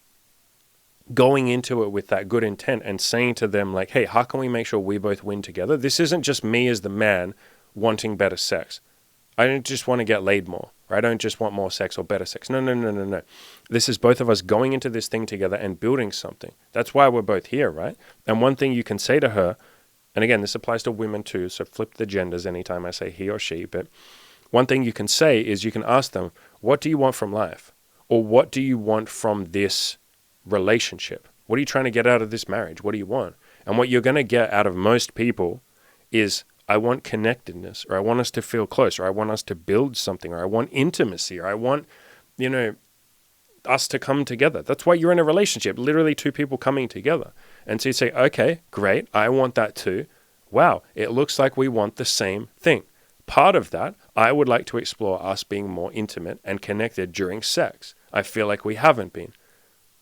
going into it with that good intent and saying to them hey, how can we make sure we both win together? This isn't just me as the man wanting better sex. I don't just want to get laid more, or I don't just want more sex or better sex. No. This is both of us going into this thing together and building something. That's why we're both here, right? And one thing you can say to her, and again, this applies to women too, so flip the genders anytime I say he or she, but one thing you can say is you can ask them, what do you want from life? Or what do you want from this relationship? What are you trying to get out of this marriage? What do you want? And what you're going to get out of most people is, I want connectedness, or I want us to feel close, or I want us to build something, or I want intimacy, or I want, us to come together. That's why you're in a relationship, literally two people coming together. And so you say, okay, great, I want that too. Wow, it looks like we want the same thing. Part of that, I would like to explore us being more intimate and connected during sex. I feel like we haven't been.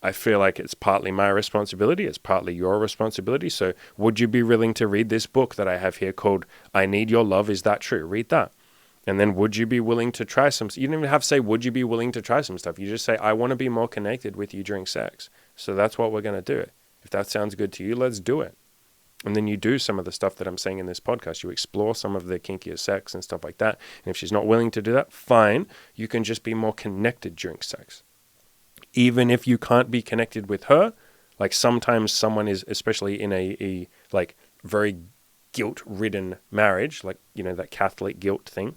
I feel like it's partly my responsibility, it's partly your responsibility. So would you be willing to read this book that I have here called I Need Your Love, Is That True? Read that. And then would you be willing to try some, you don't even have to say, would you be willing to try some stuff? You just say, I want to be more connected with you during sex. So that's what we're going to do. If that sounds good to you, let's do it. And then you do some of the stuff that I'm saying in this podcast. You explore some of the kinkier sex and stuff like that. And if she's not willing to do that, fine. You can just be more connected during sex. Even if you can't be connected with her, like sometimes someone is, especially in a like very guilt-ridden marriage, like, you know, that Catholic guilt thing.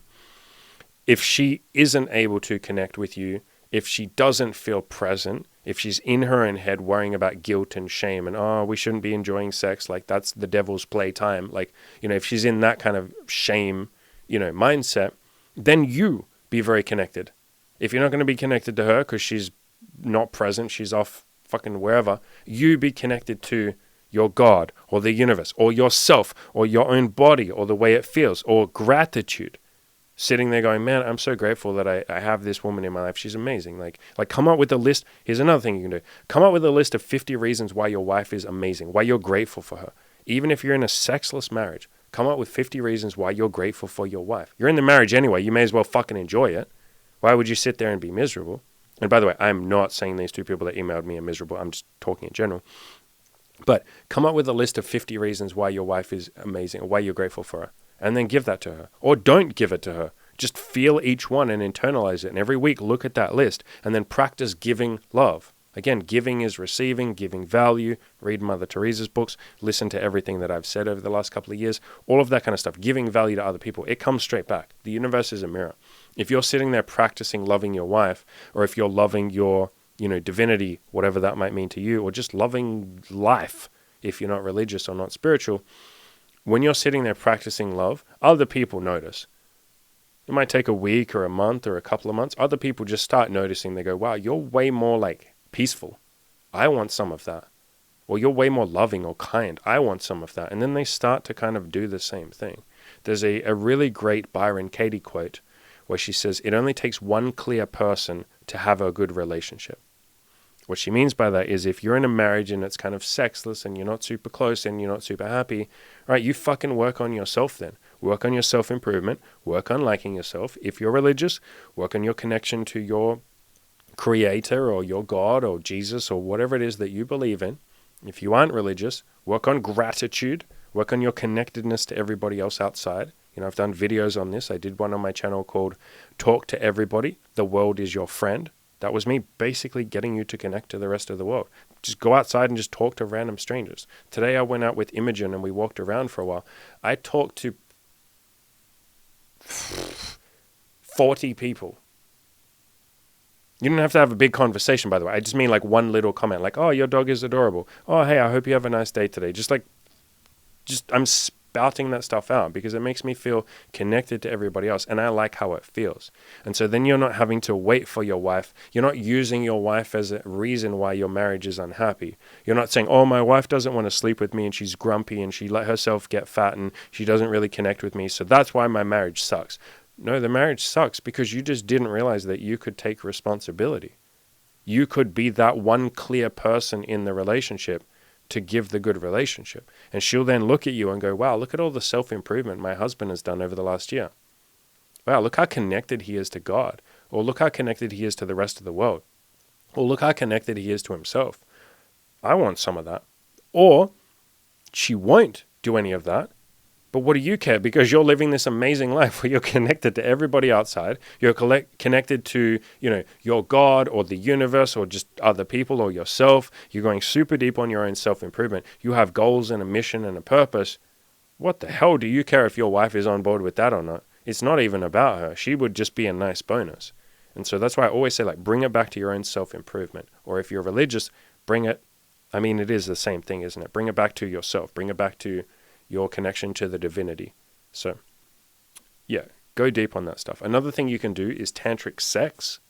If she isn't able to connect with you, if she doesn't feel present, if she's in her own head worrying about guilt and shame and, oh, we shouldn't be enjoying sex, like that's the devil's playtime, like, you know, if she's in that kind of shame, you know, mindset, then you be very connected. If you're not going to be connected to her because she's not present, she's off fucking wherever, you be connected to your God or the universe or yourself or your own body or the way it feels or gratitude. Sitting there going, man, I'm so grateful that I have this woman in my life. She's amazing. Like come up with a list. Here's another thing you can do. Come up with a list of 50 reasons why your wife is amazing, why you're grateful for her. Even if you're in a sexless marriage, come up with 50 reasons why you're grateful for your wife. You're in the marriage anyway. You may as well fucking enjoy it. Why would you sit there and be miserable? And by the way, I'm not saying these two people that emailed me are miserable. I'm just talking in general. But come up with a list of 50 reasons why your wife is amazing or why you're grateful for her. And then give that to her. Or don't give it to her. Just feel each one and internalize it. And every week, look at that list and then practice giving love. Again, giving is receiving, giving value. Read Mother Teresa's books. Listen to everything that I've said over the last couple of years. All of that kind of stuff. Giving value to other people. It comes straight back. The universe is a mirror. If you're sitting there practicing loving your wife, or if you're loving your, you know, divinity, whatever that might mean to you, or just loving life, if you're not religious or not spiritual, when you're sitting there practicing love, other people notice. It might take a week or a month or a couple of months. Other people just start noticing. They go, wow, you're way more like peaceful. I want some of that. Or you're way more loving or kind. I want some of that. And then they start to kind of do the same thing. There's a really great Byron Katie quote where she says, it only takes one clear person to have a good relationship. What she means by that is if you're in a marriage and it's kind of sexless and you're not super close and you're not super happy, right, you fucking work on yourself then. Work on your self-improvement. Work on liking yourself. If you're religious, work on your connection to your creator or your God or Jesus or whatever it is that you believe in. If you aren't religious, work on gratitude. Work on your connectedness to everybody else outside. You know, I've done videos on this. I did one on my channel called Talk to Everybody. The World is Your Friend. That was me basically getting you to connect to the rest of the world. Just go outside and just talk to random strangers. Today I went out with Imogen and we walked around for a while. I talked to 40 people. You don't have to have a big conversation, by the way. I just mean like one little comment, like, oh, your dog is adorable. Oh, hey, I hope you have a nice day today. I'm spouting that stuff out because it makes me feel connected to everybody else and I like how it feels. And so then you're not having to wait for your wife. You're not using your wife as a reason why your marriage is unhappy. You're not saying, oh, my wife doesn't want to sleep with me and she's grumpy and she let herself get fat and she doesn't really connect with me, so that's why my marriage sucks. No, the marriage sucks because you just didn't realize that you could take responsibility. You could be that one clear person in the relationship to give the good relationship. And she'll then look at you and go, wow, look at all the self-improvement my husband has done over the last year. Wow, look how connected he is to God. Or look how connected he is to the rest of the world. Or look how connected he is to himself. I want some of that. Or she won't do any of that. But what do you care? Because you're living this amazing life where you're connected to everybody outside. You're connected to, you know, your God or the universe or just other people or yourself. You're going super deep on your own self-improvement. You have goals and a mission and a purpose. What the hell do you care if your wife is on board with that or not? It's not even about her. She would just be a nice bonus. And so that's why I always say, like, bring it back to your own self-improvement. Or if you're religious, bring it. I mean, it is the same thing, isn't it? Bring it back to yourself. Bring it back to your connection to the divinity. So, yeah, go deep on that stuff. Another thing you can do is tantric sex.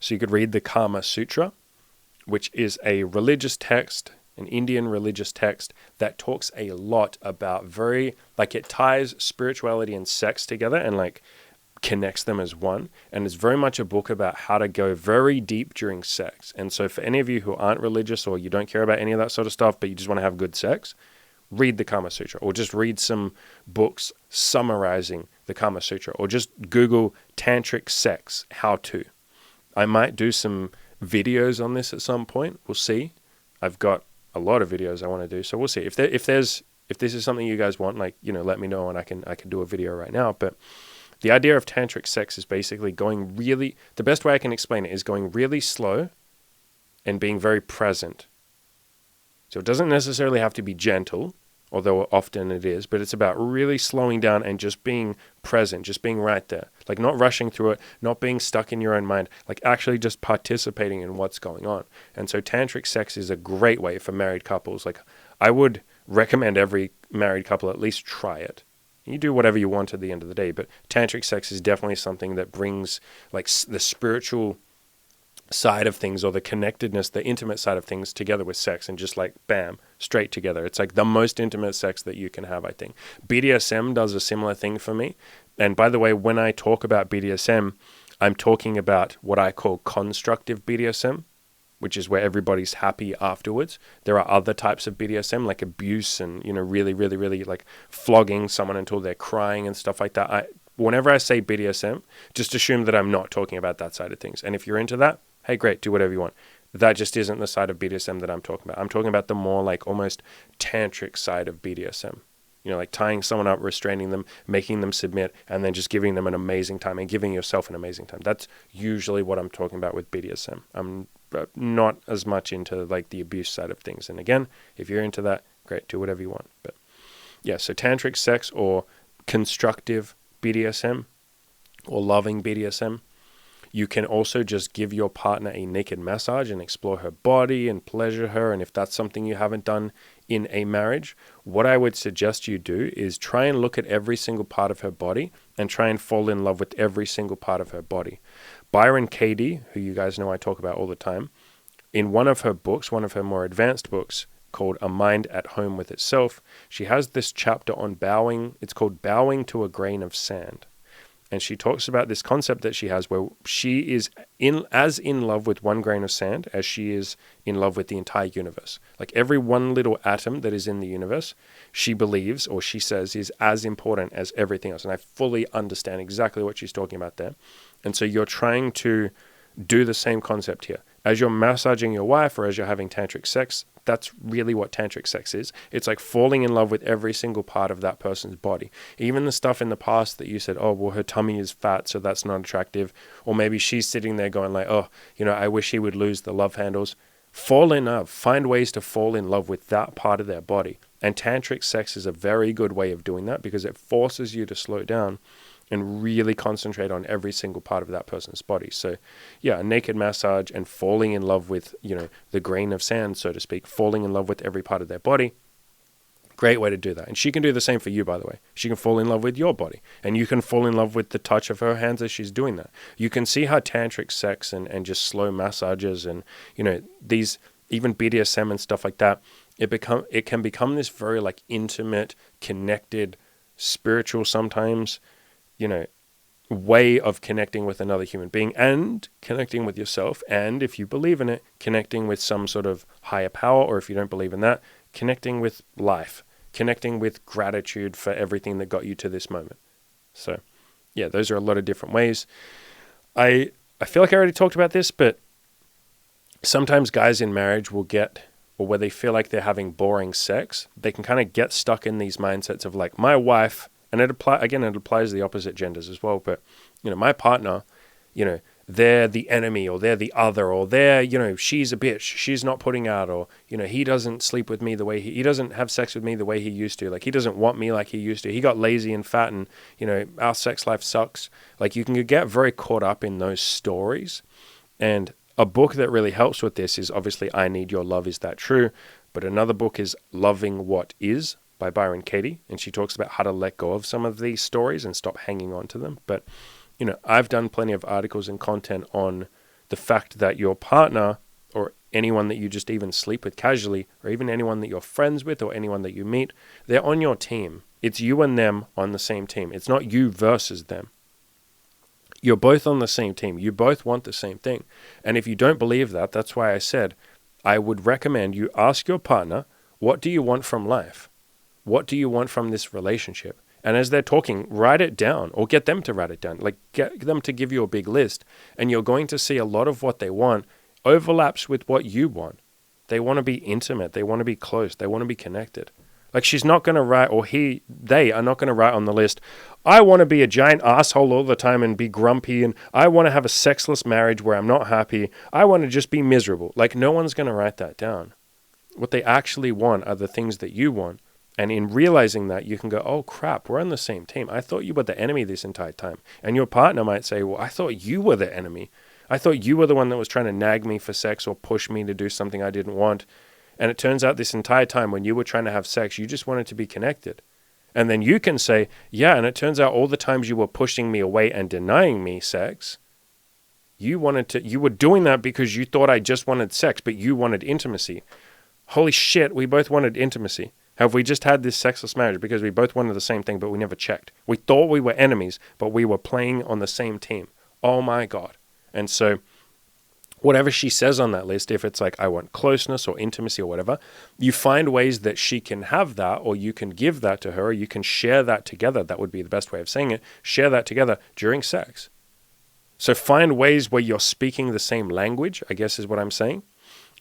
So you could read the Kama Sutra, which is a religious text, an Indian religious text that talks a lot about it ties spirituality and sex together and like connects them as one. And it's very much a book about how to go very deep during sex. And so for any of you who aren't religious or you don't care about any of that sort of stuff, but you just want to have good sex, read the Kama Sutra, or just read some books summarizing the Kama Sutra, or just Google tantric sex how to. I might do some videos on this at some point. We'll see. I've got a lot of videos I want to do, so we'll see. If this is something you guys want, like, let me know and I can do a video right now. But the idea of tantric sex is basically the best way I can explain it is going really slow and being very present. So it doesn't necessarily have to be gentle, although often it is, but it's about really slowing down and just being present, just being right there. Like not rushing through it, not being stuck in your own mind, like actually just participating in what's going on. And so tantric sex is a great way for married couples. Like I would recommend every married couple at least try it. You do whatever you want at the end of the day, but tantric sex is definitely something that brings like the spiritual side of things, or the connectedness, the intimate side of things together with sex, and just like bam, straight together. It's like the most intimate sex that you can have, I think. BDSM does a similar thing for me. And by the way, when I talk about BDSM, I'm talking about what I call constructive BDSM, which is where everybody's happy afterwards. There are other types of BDSM, like abuse and, really, really, really like flogging someone until they're crying and stuff like that. Whenever I say BDSM, just assume that I'm not talking about that side of things. And if you're into that, hey, great, do whatever you want. That just isn't the side of BDSM that I'm talking about. I'm talking about the more like almost tantric side of BDSM. Like tying someone up, restraining them, making them submit, and then just giving them an amazing time and giving yourself an amazing time. That's usually what I'm talking about with BDSM. I'm not as much into like the abuse side of things. And again, if you're into that, great, do whatever you want. But yeah, so tantric sex or constructive BDSM or loving BDSM. You can also just give your partner a naked massage and explore her body and pleasure her. And if that's something you haven't done in a marriage, what I would suggest you do is try and look at every single part of her body and try and fall in love with every single part of her body. Byron Katie, who you guys know I talk about all the time, in one of her books, one of her more advanced books called A Mind at Home with Itself, she has this chapter on bowing. It's called Bowing to a Grain of Sand. And she talks about this concept that she has where she is as in love with one grain of sand as she is in love with the entire universe. Like every one little atom that is in the universe, she believes or she says is as important as everything else. And I fully understand exactly what she's talking about there. And so you're trying to do the same concept here. As you're massaging your wife or as you're having tantric sex, that's really what tantric sex is. It's like falling in love with every single part of that person's body. Even the stuff in the past that you said, oh, well, her tummy is fat, so that's not attractive. Or maybe she's sitting there going like, oh, I wish he would lose the love handles. Fall in love. Find ways to fall in love with that part of their body. And tantric sex is a very good way of doing that because it forces you to slow down and really concentrate on every single part of that person's body. So yeah, a naked massage and falling in love with, the grain of sand, so to speak, falling in love with every part of their body. Great way to do that. And she can do the same for you, by the way. She can fall in love with your body and you can fall in love with the touch of her hands as she's doing that. You can see how tantric sex and just slow massages and, these even BDSM and stuff like that, it can become this very like intimate, connected, spiritual sometimes, way of connecting with another human being and connecting with yourself. And if you believe in it, connecting with some sort of higher power, or if you don't believe in that, connecting with life, connecting with gratitude for everything that got you to this moment. So yeah, those are a lot of different ways. I feel like I already talked about this, but sometimes guys in marriage will get, or where they feel like they're having boring sex, they can kind of get stuck in these mindsets of like, my wife, and it applies to the opposite genders as well. But, my partner, they're the enemy or they're the other or they're, she's a bitch. She's not putting out or, he doesn't sleep with me the way he doesn't have sex with me the way he used to. Like he doesn't want me like he used to. He got lazy and fat and, our sex life sucks. Like you can get very caught up in those stories. And a book that really helps with this is obviously I Need Your Love, Is That True? But another book is Loving What Is by Byron Katie, and she talks about how to let go of some of these stories and stop hanging on to them. But, I've done plenty of articles and content on the fact that your partner or anyone that you just even sleep with casually, or even anyone that you're friends with or anyone that you meet, they're on your team. It's you and them on the same team. It's not you versus them. You're both on the same team. You both want the same thing. And if you don't believe that, that's why I said I would recommend you ask your partner, what do you want from life? What do you want from this relationship? And as they're talking, write it down or get them to write it down. Like get them to give you a big list and you're going to see a lot of what they want overlaps with what you want. They want to be intimate. They want to be close. They want to be connected. Like she's not going to write, or they are not going to write on the list, I want to be a giant asshole all the time and be grumpy, and I want to have a sexless marriage where I'm not happy. I want to just be miserable. Like no one's going to write that down. What they actually want are the things that you want. And in realizing that, you can go, oh crap, we're on the same team. I thought you were the enemy this entire time. And your partner might say, well, I thought you were the enemy. I thought you were the one that was trying to nag me for sex or push me to do something I didn't want. And it turns out this entire time when you were trying to have sex, you just wanted to be connected. And then you can say, yeah, and it turns out all the times you were pushing me away and denying me sex, you were doing that because you thought I just wanted sex, but you wanted intimacy. Holy shit, we both wanted intimacy. Have we just had this sexless marriage because we both wanted the same thing, but we never checked? We thought we were enemies, but we were playing on the same team. Oh my God. And so whatever she says on that list, if it's like, I want closeness or intimacy or whatever, you find ways that she can have that, or you can give that to her, or you can share that together. That would be the best way of saying it. Share that together during sex. So find ways where you're speaking the same language, I guess is what I'm saying.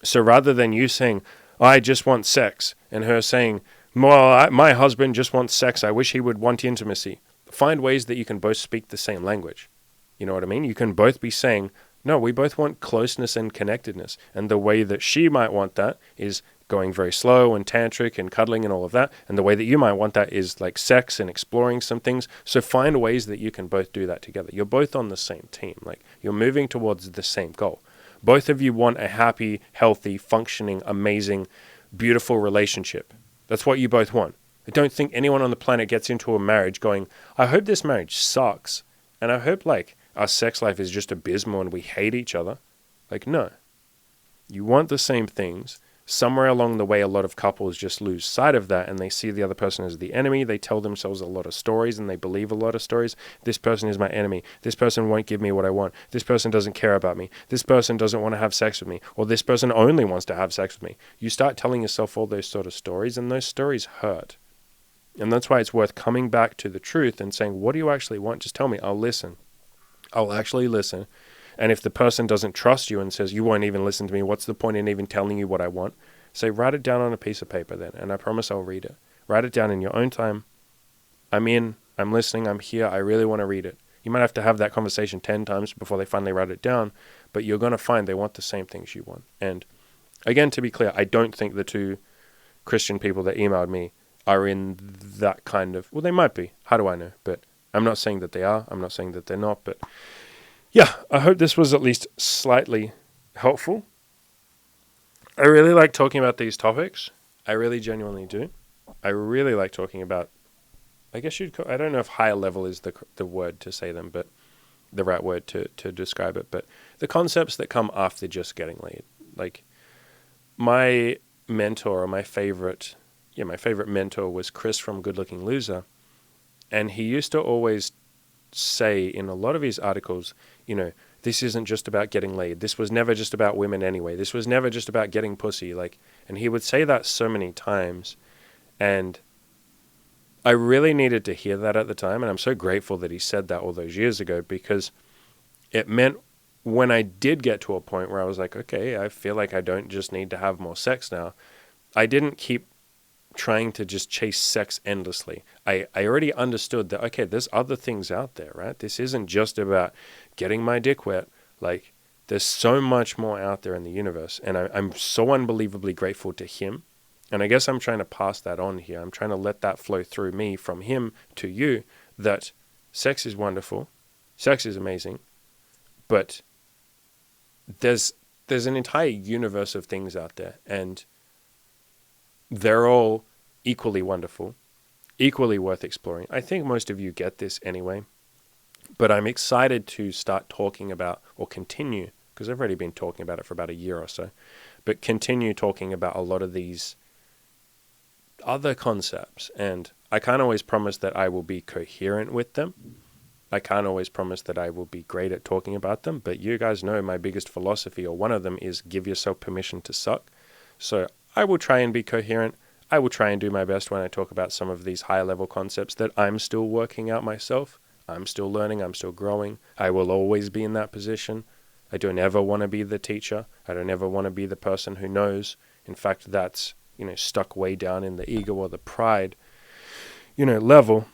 So rather than you saying, I just want sex, and her saying, well, my husband just wants sex, I wish he would want intimacy. Find ways that you can both speak the same language. You know what I mean? You can both be saying, no, we both want closeness and connectedness. And the way that she might want that is going very slow and tantric and cuddling and all of that. And the way that you might want that is like sex and exploring some things. So find ways that you can both do that together. You're both on the same team. Like you're moving towards the same goal. Both of you want a happy, healthy, functioning, amazing, beautiful relationship. That's what you both want. I don't think anyone on the planet gets into a marriage going, I hope this marriage sucks. And I hope like our sex life is just abysmal and we hate each other. Like, no. You want the same things. Somewhere along the way, a lot of couples just lose sight of that and they see the other person as the enemy. They tell themselves a lot of stories and they believe a lot of stories. This person is my enemy. This person won't give me what I want. This person doesn't care about me. This person doesn't want to have sex with me. Or this person only wants to have sex with me. You start telling yourself all those sort of stories and those stories hurt. And that's why it's worth coming back to the truth and saying, what do you actually want? Just tell me. I'll listen. I'll actually listen. And if the person doesn't trust you and says, you won't even listen to me, what's the point in even telling you what I want? Say, write it down on a piece of paper then, and I promise I'll read it. Write it down in your own time. I'm listening, I'm here, I really want to read it. You might have to have that conversation 10 times before they finally write it down, but you're going to find they want the same things you want. And again, to be clear, I don't think the two Christian people that emailed me are in that kind of, well, they might be. How do I know? But I'm not saying that they are. I'm not saying that they're not. But yeah, I hope this was at least slightly helpful. I really like talking about these topics. I really genuinely do. I really like talking about, I guess I don't know if higher level is the word to say them, but the right word to describe it. But the concepts that come after just getting laid. Like my mentor, or my favorite mentor was Chris from Good Looking Loser. And he used to always say in a lot of his articles, this isn't just about getting laid. This was never just about women anyway. This was never just about getting pussy. And he would say that so many times. And I really needed to hear that at the time. And I'm so grateful that he said that all those years ago, because it meant when I did get to a point where I was like, okay, I feel like I don't just need to have more sex now. I didn't keep trying to just chase sex endlessly. I already understood that, okay, there's other things out there, right? This isn't just about getting my dick wet. Like, there's so much more out there in the universe. And I'm so unbelievably grateful to him. And I guess I'm trying to pass that on here. I'm trying to let that flow through me from him to you, that sex is wonderful. Sex is amazing. But there's an entire universe of things out there. And they're all equally wonderful, equally worth exploring. I think most of you get this anyway, but I'm excited to start talking about, or continue, because I've already been talking about it for about a year or so, but continue talking about a lot of these other concepts. And I can't always promise that I will be coherent with them. I can't always promise that I will be great at talking about them, but you guys know my biggest philosophy, or one of them, is give yourself permission to suck. So I will try and be coherent. I will try and do my best when I talk about some of these higher level concepts that I'm still working out myself. I'm still learning. I'm still growing. I will always be in that position. I don't ever want to be the teacher. I don't ever want to be the person who knows. In fact, that's, stuck way down in the ego or the pride, level.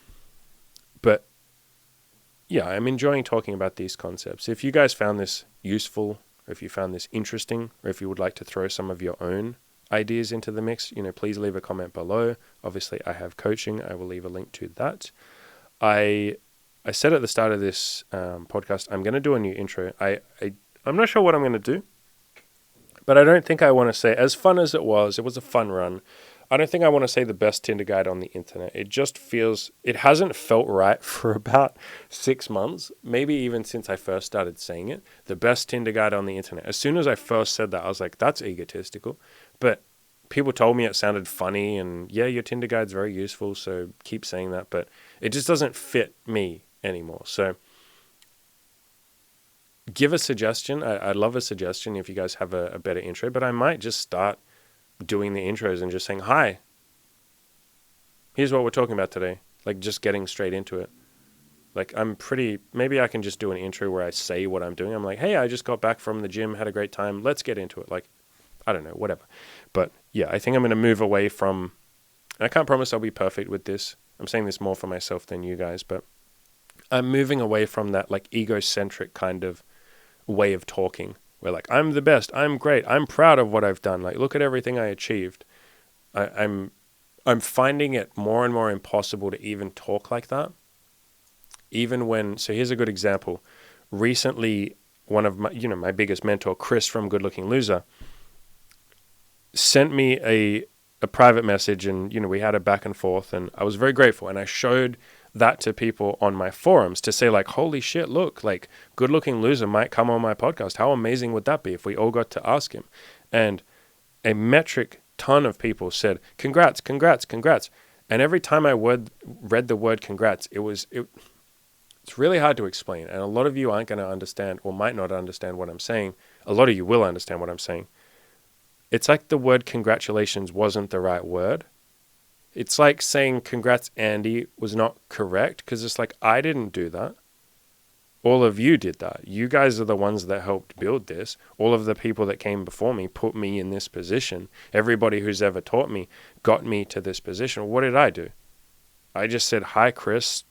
But yeah, I'm enjoying talking about these concepts. If you guys found this useful, or if you found this interesting, or if you would like to throw some of your own ideas into the mix, please leave a comment below. Obviously, I have coaching. I will leave a link to that. I said at the start of this podcast, I'm going to do a new intro. I'm not sure what I'm going to do, but I don't think I want to say, as fun as it was a fun run. I don't think I want to say the best Tinder guide on the internet. It just feels, it hasn't felt right for about 6 months, maybe even since I first started saying it, the best Tinder guide on the internet. As soon as I first said that, I was like, that's egotistical. But people told me it sounded funny, and yeah, your Tinder guide's very useful, so keep saying that, but it just doesn't fit me anymore. So give a suggestion. I'd love a suggestion if you guys have a better intro, but I might just start doing the intros and just saying, hi, here's what we're talking about today. Like, just getting straight into it. Like, maybe I can just do an intro where I say what I'm doing. I'm like, hey, I just got back from the gym, had a great time. Let's get into it. Like, I don't know, whatever. But yeah, I think I'm going to move away from, I can't promise I'll be perfect with this. I'm saying this more for myself than you guys, but I'm moving away from that like egocentric kind of way of talking. Where like, I'm the best, I'm great, I'm proud of what I've done. Like, look at everything I achieved. I'm finding it more and more impossible to even talk like that. Even when, so here's a good example. Recently, one of my, my biggest mentor, Chris from Good Looking Loser, sent me a private message, and, we had a back and forth, and I was very grateful. And I showed that to people on my forums to say like, holy shit, look, like Good Looking Loser might come on my podcast. How amazing would that be if we all got to ask him? And a metric ton of people said, congrats, congrats, congrats. And every time I read the word congrats, it's really hard to explain. And a lot of you aren't going to understand or might not understand what I'm saying. A lot of you will understand what I'm saying. It's like the word congratulations wasn't the right word. It's like saying congrats, Andy, was not correct, because it's like, I didn't do that. All of you did that. You guys are the ones that helped build this. All of the people that came before me put me in this position. Everybody who's ever taught me got me to this position. What did I do? I just said, hi, Chris.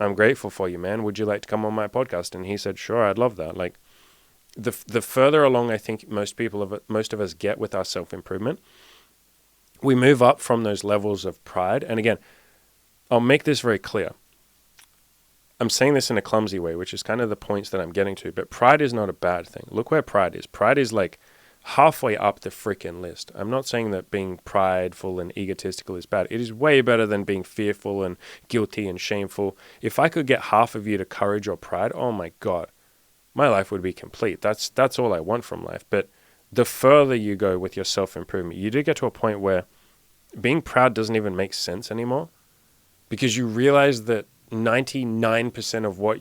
I'm grateful for you, man. Would you like to come on my podcast? And he said, sure, I'd love that. Like, the further along I think most of us get with our self-improvement, we move up from those levels of pride. And again, I'll make this very clear. I'm saying this in a clumsy way, which is kind of the points that I'm getting to, but pride is not a bad thing. Look where pride is. Pride is like halfway up the freaking list. I'm not saying that being prideful and egotistical is bad. It is way better than being fearful and guilty and shameful. If I could get half of you to courage or pride, oh my God, my life would be complete. That's all I want from life. But the further you go with your self-improvement, you do get to a point where being proud doesn't even make sense anymore, because you realize that 99% of what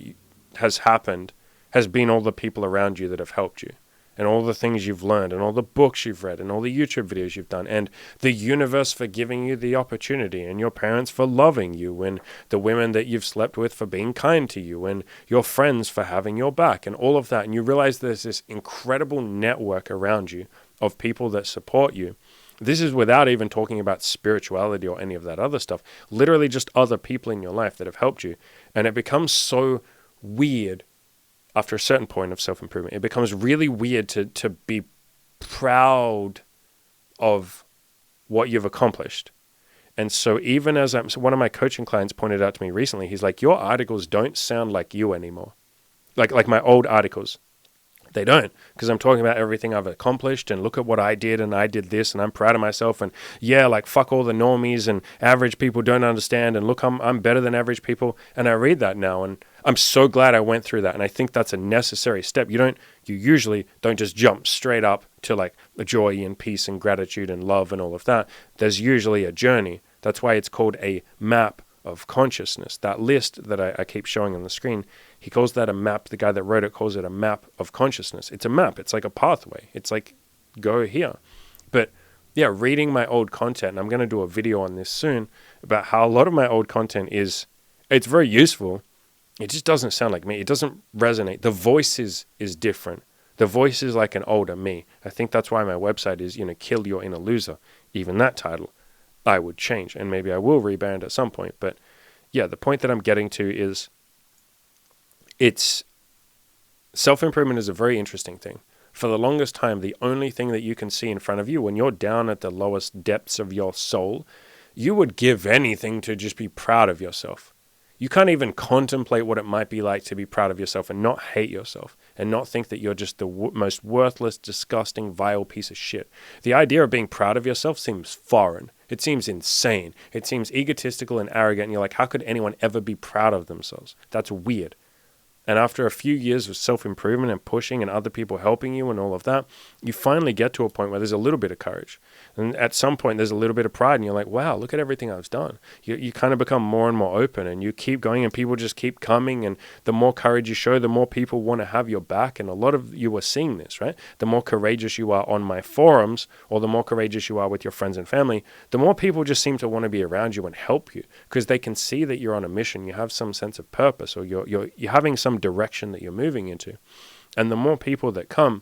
has happened has been all the people around you that have helped you, and all the things you've learned, and all the books you've read, and all the YouTube videos you've done, and the universe for giving you the opportunity, and your parents for loving you, and the women that you've slept with for being kind to you, and your friends for having your back, and all of that. And you realize there's this incredible network around you of people that support you. This is without even talking about spirituality or any of that other stuff. Literally just other people in your life that have helped you. And it becomes so weird after a certain point of self-improvement. It becomes really weird to be proud of what you've accomplished. And so even as so one of my coaching clients pointed out to me recently, he's like, your articles don't sound like you anymore. Like my old articles. They don't, because I'm talking about everything I've accomplished, and look at what I did, and I did this, and I'm proud of myself, and yeah, like fuck all the normies and average people don't understand, and look, I'm better than average people. And I read that now, and I'm so glad I went through that. And I think that's a necessary step. You usually don't just jump straight up to like the joy and peace and gratitude and love and all of that. There's usually a journey. That's why it's called a map of consciousness. That list that I keep showing on the screen, he calls that a map. The guy that wrote it calls it a map of consciousness. It's a map. It's like a pathway. It's like, go here. But yeah, reading my old content, and I'm going to do a video on this soon about how a lot of my old content it's very useful, It just doesn't sound like me. It doesn't resonate. The voice is different. The voice is like an older me. I think that's why my website is, Kill Your Inner Loser. Even that title I would change, and maybe I will rebrand at some point. But yeah, the point that I'm getting to is self-improvement is a very interesting thing. For the longest time, the only thing that you can see in front of you when you're down at the lowest depths of your soul, you would give anything to just be proud of yourself. You can't even contemplate what it might be like to be proud of yourself and not hate yourself and not think that you're just the most worthless, disgusting, vile piece of shit. The idea of being proud of yourself seems foreign. It seems insane. It seems egotistical and arrogant. And you're like, how could anyone ever be proud of themselves? That's weird. And after a few years of self-improvement and pushing and other people helping you and all of that, you finally get to a point where there's a little bit of courage. And at some point, there's a little bit of pride. And you're like, wow, look at everything I've done. You kind of become more and more open. And you keep going and people just keep coming. And the more courage you show, the more people want to have your back. And a lot of you are seeing this, right? The more courageous you are on my forums, or the more courageous you are with your friends and family, the more people just seem to want to be around you and help you. Because they can see that you're on a mission. You have some sense of purpose, or you're having some direction that you're moving into. And the more people that come,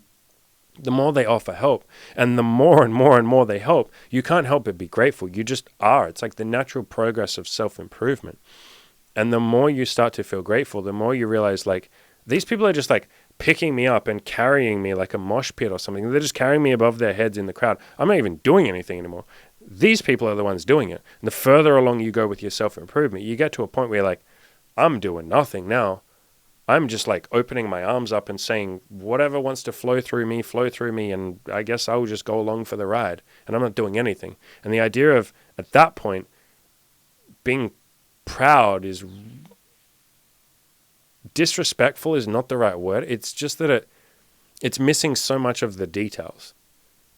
the more they offer help, and the more and more and more they help, you can't help but be grateful. You just are. It's like the natural progress of self-improvement. And the more you start to feel grateful, the more you realize, like, these people are just like picking me up and carrying me like a mosh pit or something. They're just carrying me above their heads in the crowd. I'm not even doing anything anymore. These people are the ones doing it. And the further along you go with your self-improvement, you get to a point where you're like, I'm doing nothing now. I'm just like opening my arms up and saying, whatever wants to flow through me, and I guess I'll just go along for the ride, and I'm not doing anything. And the idea of, at that point, being proud is disrespectful is not the right word. It's just that it's missing so much of the details.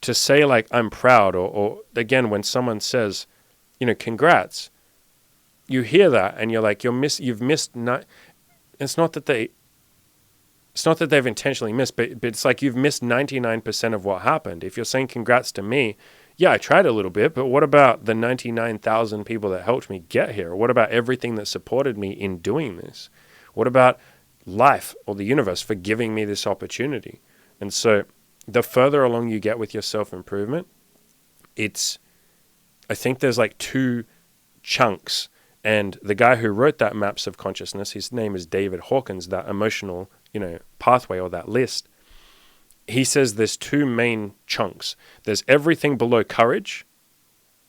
To say like, I'm proud, or again, when someone says, congrats, you hear that and you're like, you've missed. It's not that they've intentionally missed, but it's like you've missed 99% of what happened. If you're saying congrats to me, yeah, I tried a little bit, but what about the 99,000 people that helped me get here? What about everything that supported me in doing this? What about life or the universe for giving me this opportunity? And so the further along you get with your self-improvement, I think there's like two chunks. And the guy who wrote that Maps of Consciousness, his name is David Hawkins, that emotional, pathway or that list. He says there's two main chunks. There's everything below courage,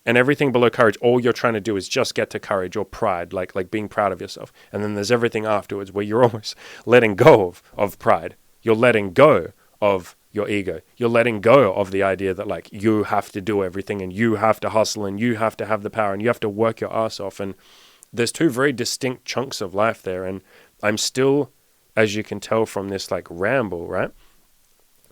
and everything below courage, all you're trying to do is just get to courage or pride, like being proud of yourself. And then there's everything afterwards where you're almost letting go of pride. You're letting go of your ego. You're letting go of the idea that like you have to do everything and you have to hustle and you have to have the power and you have to work your ass off. And there's two very distinct chunks of life there. And I'm still, as you can tell from this like ramble, right?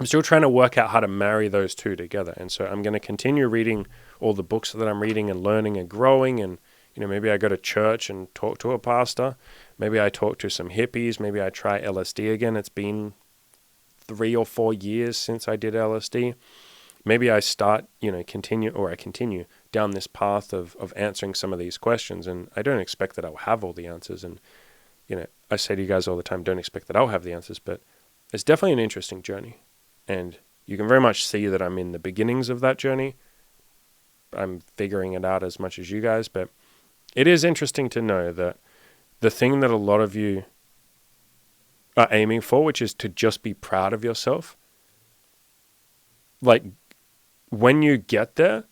I'm still trying to work out how to marry those two together. And so I'm going to continue reading all the books that I'm reading and learning and growing. And, maybe I go to church and talk to a pastor. Maybe I talk to some hippies. Maybe I try LSD again. It's been 3 or 4 years since I did LSD. Maybe I start, I continue down this path of answering some of these questions. And I don't expect that I'll have all the answers. And, I say to you guys all the time, don't expect that I'll have the answers, but it's definitely an interesting journey. And you can very much see that I'm in the beginnings of that journey. I'm figuring it out as much as you guys, but it is interesting to know that the thing that a lot of you are aiming for, which is to just be proud of yourself, like when you get there,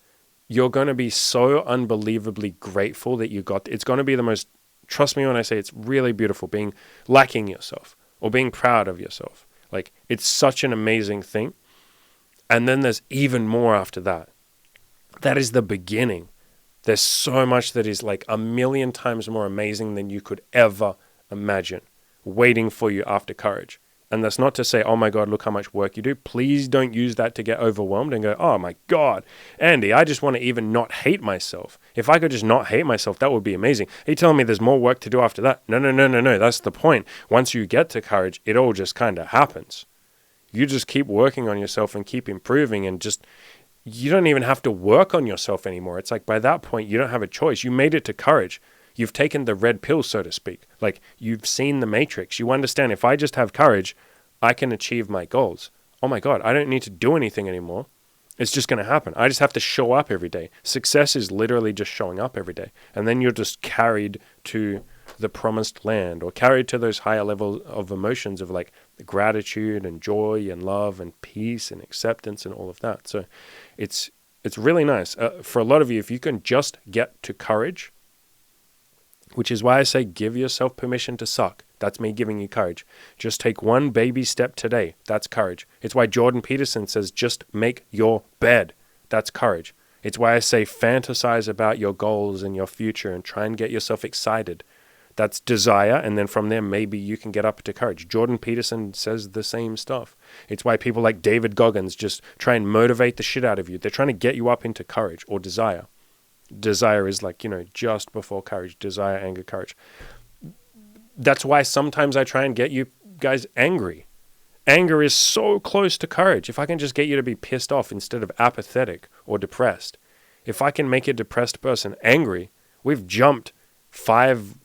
you're going to be so unbelievably grateful that you got. It's going to be the most, trust me when I say it's really beautiful, liking yourself or being proud of yourself. Like it's such an amazing thing. And then there's even more after that. That is the beginning. There's so much that is like 1,000,000 times more amazing than you could ever imagine waiting for you after courage. And that's not to say, oh my God, look how much work you do. Please don't use that to get overwhelmed and go, oh my God, Andy, I just want to even not hate myself. If I could just not hate myself, that would be amazing. Are you telling me there's more work to do after that? No. That's the point. Once you get to courage, it all just kind of happens. You just keep working on yourself and keep improving and just, you don't even have to work on yourself anymore. It's like by that point, you don't have a choice. You made it to courage. You've taken the red pill, so to speak. Like, you've seen the matrix. You understand, if I just have courage, I can achieve my goals. Oh my God, I don't need to do anything anymore. It's just going to happen. I just have to show up every day. Success is literally just showing up every day. And then you're just carried to the promised land, or carried to those higher levels of emotions of like gratitude and joy and love and peace and acceptance and all of that. So it's really nice. For a lot of you, if you can just get to courage, which is why I say give yourself permission to suck. That's me giving you courage. Just take one baby step today. That's courage. It's why Jordan Peterson says just make your bed. That's courage. It's why I say fantasize about your goals and your future and try and get yourself excited. That's desire, and then from there, maybe you can get up to courage. Jordan Peterson says the same stuff. It's why people like David Goggins just try and motivate the shit out of you. They're trying to get you up into courage or desire. Desire is like, just before courage. Desire, anger, courage. That's why sometimes I try and get you guys angry. Anger is so close to courage. If I can just get you to be pissed off instead of apathetic or depressed. If I can make a depressed person angry, we've jumped 5,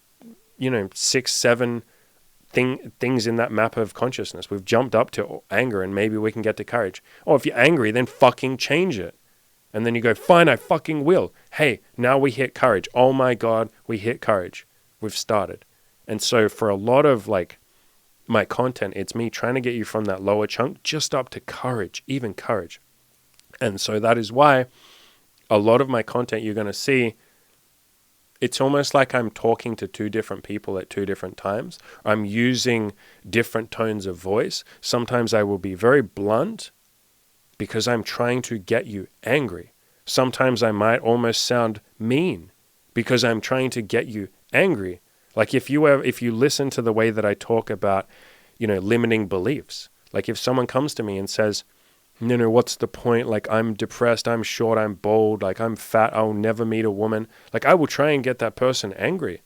6, 7 things in that map of consciousness. We've jumped up to anger, and maybe we can get to courage. Oh, if you're angry, then fucking change it. And then you go, fine, I fucking will. Hey, now we hit courage. Oh my God, we hit courage. We've started. And so for a lot of like my content, it's me trying to get you from that lower chunk just up to courage, even courage. And so that is why a lot of my content you're going to see, it's almost like I'm talking to 2 different people at 2 different times. I'm using different tones of voice. Sometimes I will be very blunt because I'm trying to get you angry. Sometimes I might almost sound mean because I'm trying to get you angry. Like if you listen to the way that I talk about, limiting beliefs. Like if someone comes to me and says, what's the point? Like I'm depressed, I'm short, I'm bald, like I'm fat, I'll never meet a woman. Like I will try and get that person angry.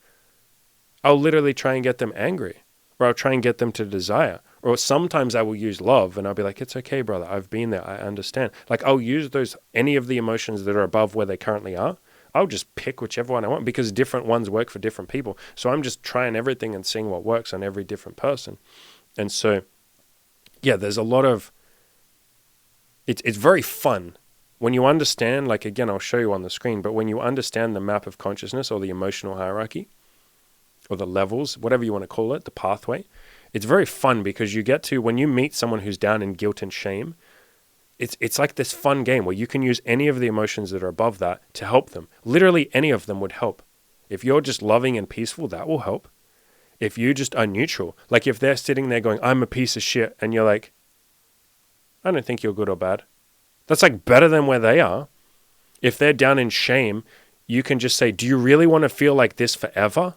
I'll literally try and get them angry. Or I'll try and get them to desire. Or sometimes I will use love and I'll be like, it's okay, brother, I've been there, I understand. Like I'll use any of the emotions that are above where they currently are. I'll just pick whichever one I want because different ones work for different people. So I'm just trying everything and seeing what works on every different person. And so, yeah, there's a lot of, it's very fun when you understand, like, again, I'll show you on the screen, but when you understand the map of consciousness or the emotional hierarchy or the levels, whatever you want to call it, the pathway, it's very fun because you get to, when you meet someone who's down in guilt and shame, it's like this fun game where you can use any of the emotions that are above that to help them. Literally any of them would help. If you're just loving and peaceful, that will help. If you just are neutral, like if they're sitting there going, I'm a piece of shit, and you're like, I don't think you're good or bad. That's like better than where they are. If they're down in shame, you can just say, do you really want to feel like this forever?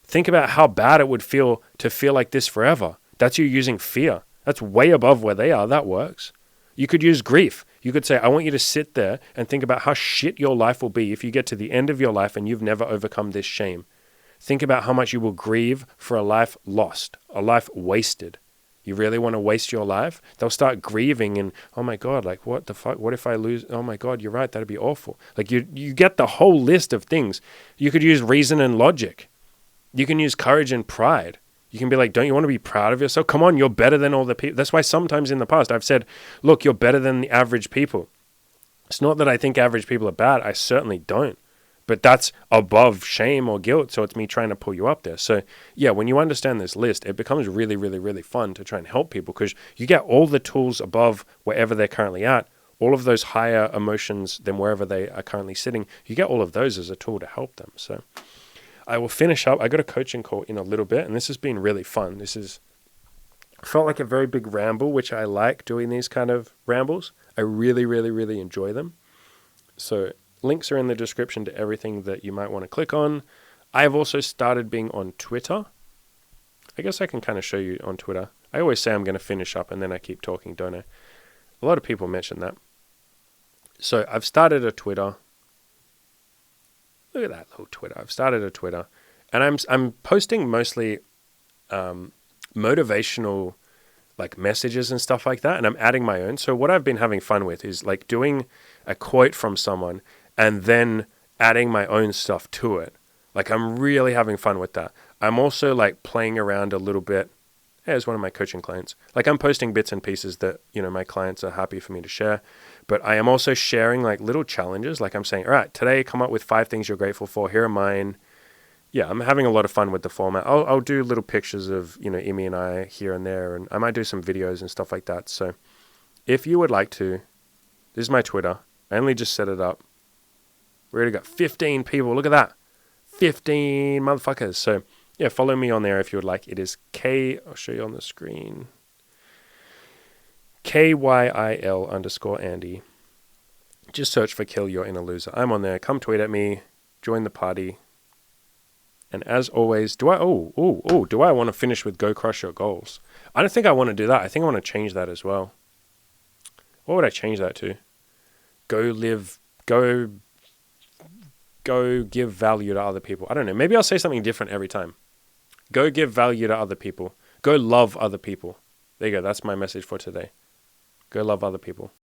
Think about how bad it would feel to feel like this forever. That's you using fear. That's way above where they are. That works. You could use grief. You could say, I want you to sit there and think about how shit your life will be if you get to the end of your life and you've never overcome this shame. Think about how much you will grieve for a life lost, a life wasted. You really want to waste your life? They'll start grieving and, oh my God, like what the fuck? What if I lose? Oh my God, you're right. That'd be awful. Like you get the whole list of things. You could use reason and logic. You can use courage and pride. You can be like, don't you want to be proud of yourself? Come on, you're better than all the people. That's why sometimes in the past I've said, look, you're better than the average people. It's not that I think average people are bad. I certainly don't. But that's above shame or guilt. So it's me trying to pull you up there. So yeah, when you understand this list, it becomes really, really, really fun to try and help people because you get all the tools above wherever they're currently at, all of those higher emotions than wherever they are currently sitting. You get all of those as a tool to help them. So I will finish up. I got a coaching call in a little bit, and this has been really fun. Felt like a very big ramble, which I like doing these kind of rambles. I really, really, really enjoy them. So links are in the description to everything that you might want to click on. I have also started being on Twitter. I guess I can kind of show you on Twitter. I always say I'm going to finish up, and then I keep talking, don't I? A lot of people mention that. So I've started a Twitter. Look at that little Twitter. I've started a Twitter and I'm posting mostly motivational like messages and stuff like that. And I'm adding my own. So what I've been having fun with is like doing a quote from someone and then adding my own stuff to it. Like I'm really having fun with that. I'm also like playing around a little bit as one of my coaching clients. Like I'm posting bits and pieces that, my clients are happy for me to share, but I am also sharing like little challenges. Like I'm saying, all right, today come up with 5 things you're grateful for. Here are mine. Yeah, I'm having a lot of fun with the format. I'll do little pictures of, Imi and I here and there, and I might do some videos and stuff like that. So if you would like to, this is my Twitter. I only just set it up. We already got 15 people. Look at that. 15 motherfuckers. So yeah, follow me on there if you would like. It is I'll show you on the screen. KYIL_Andy. Just search for Kill Your Inner Loser. I'm on there. Come tweet at me. Join the party. And as always, do I want to finish with Go Crush Your Goals? I don't think I want to do that. I think I want to change that as well. What would I change that to? Go give value to other people. I don't know. Maybe I'll say something different every time. Go give value to other people. Go love other people. There you go. That's my message for today. Go love other people.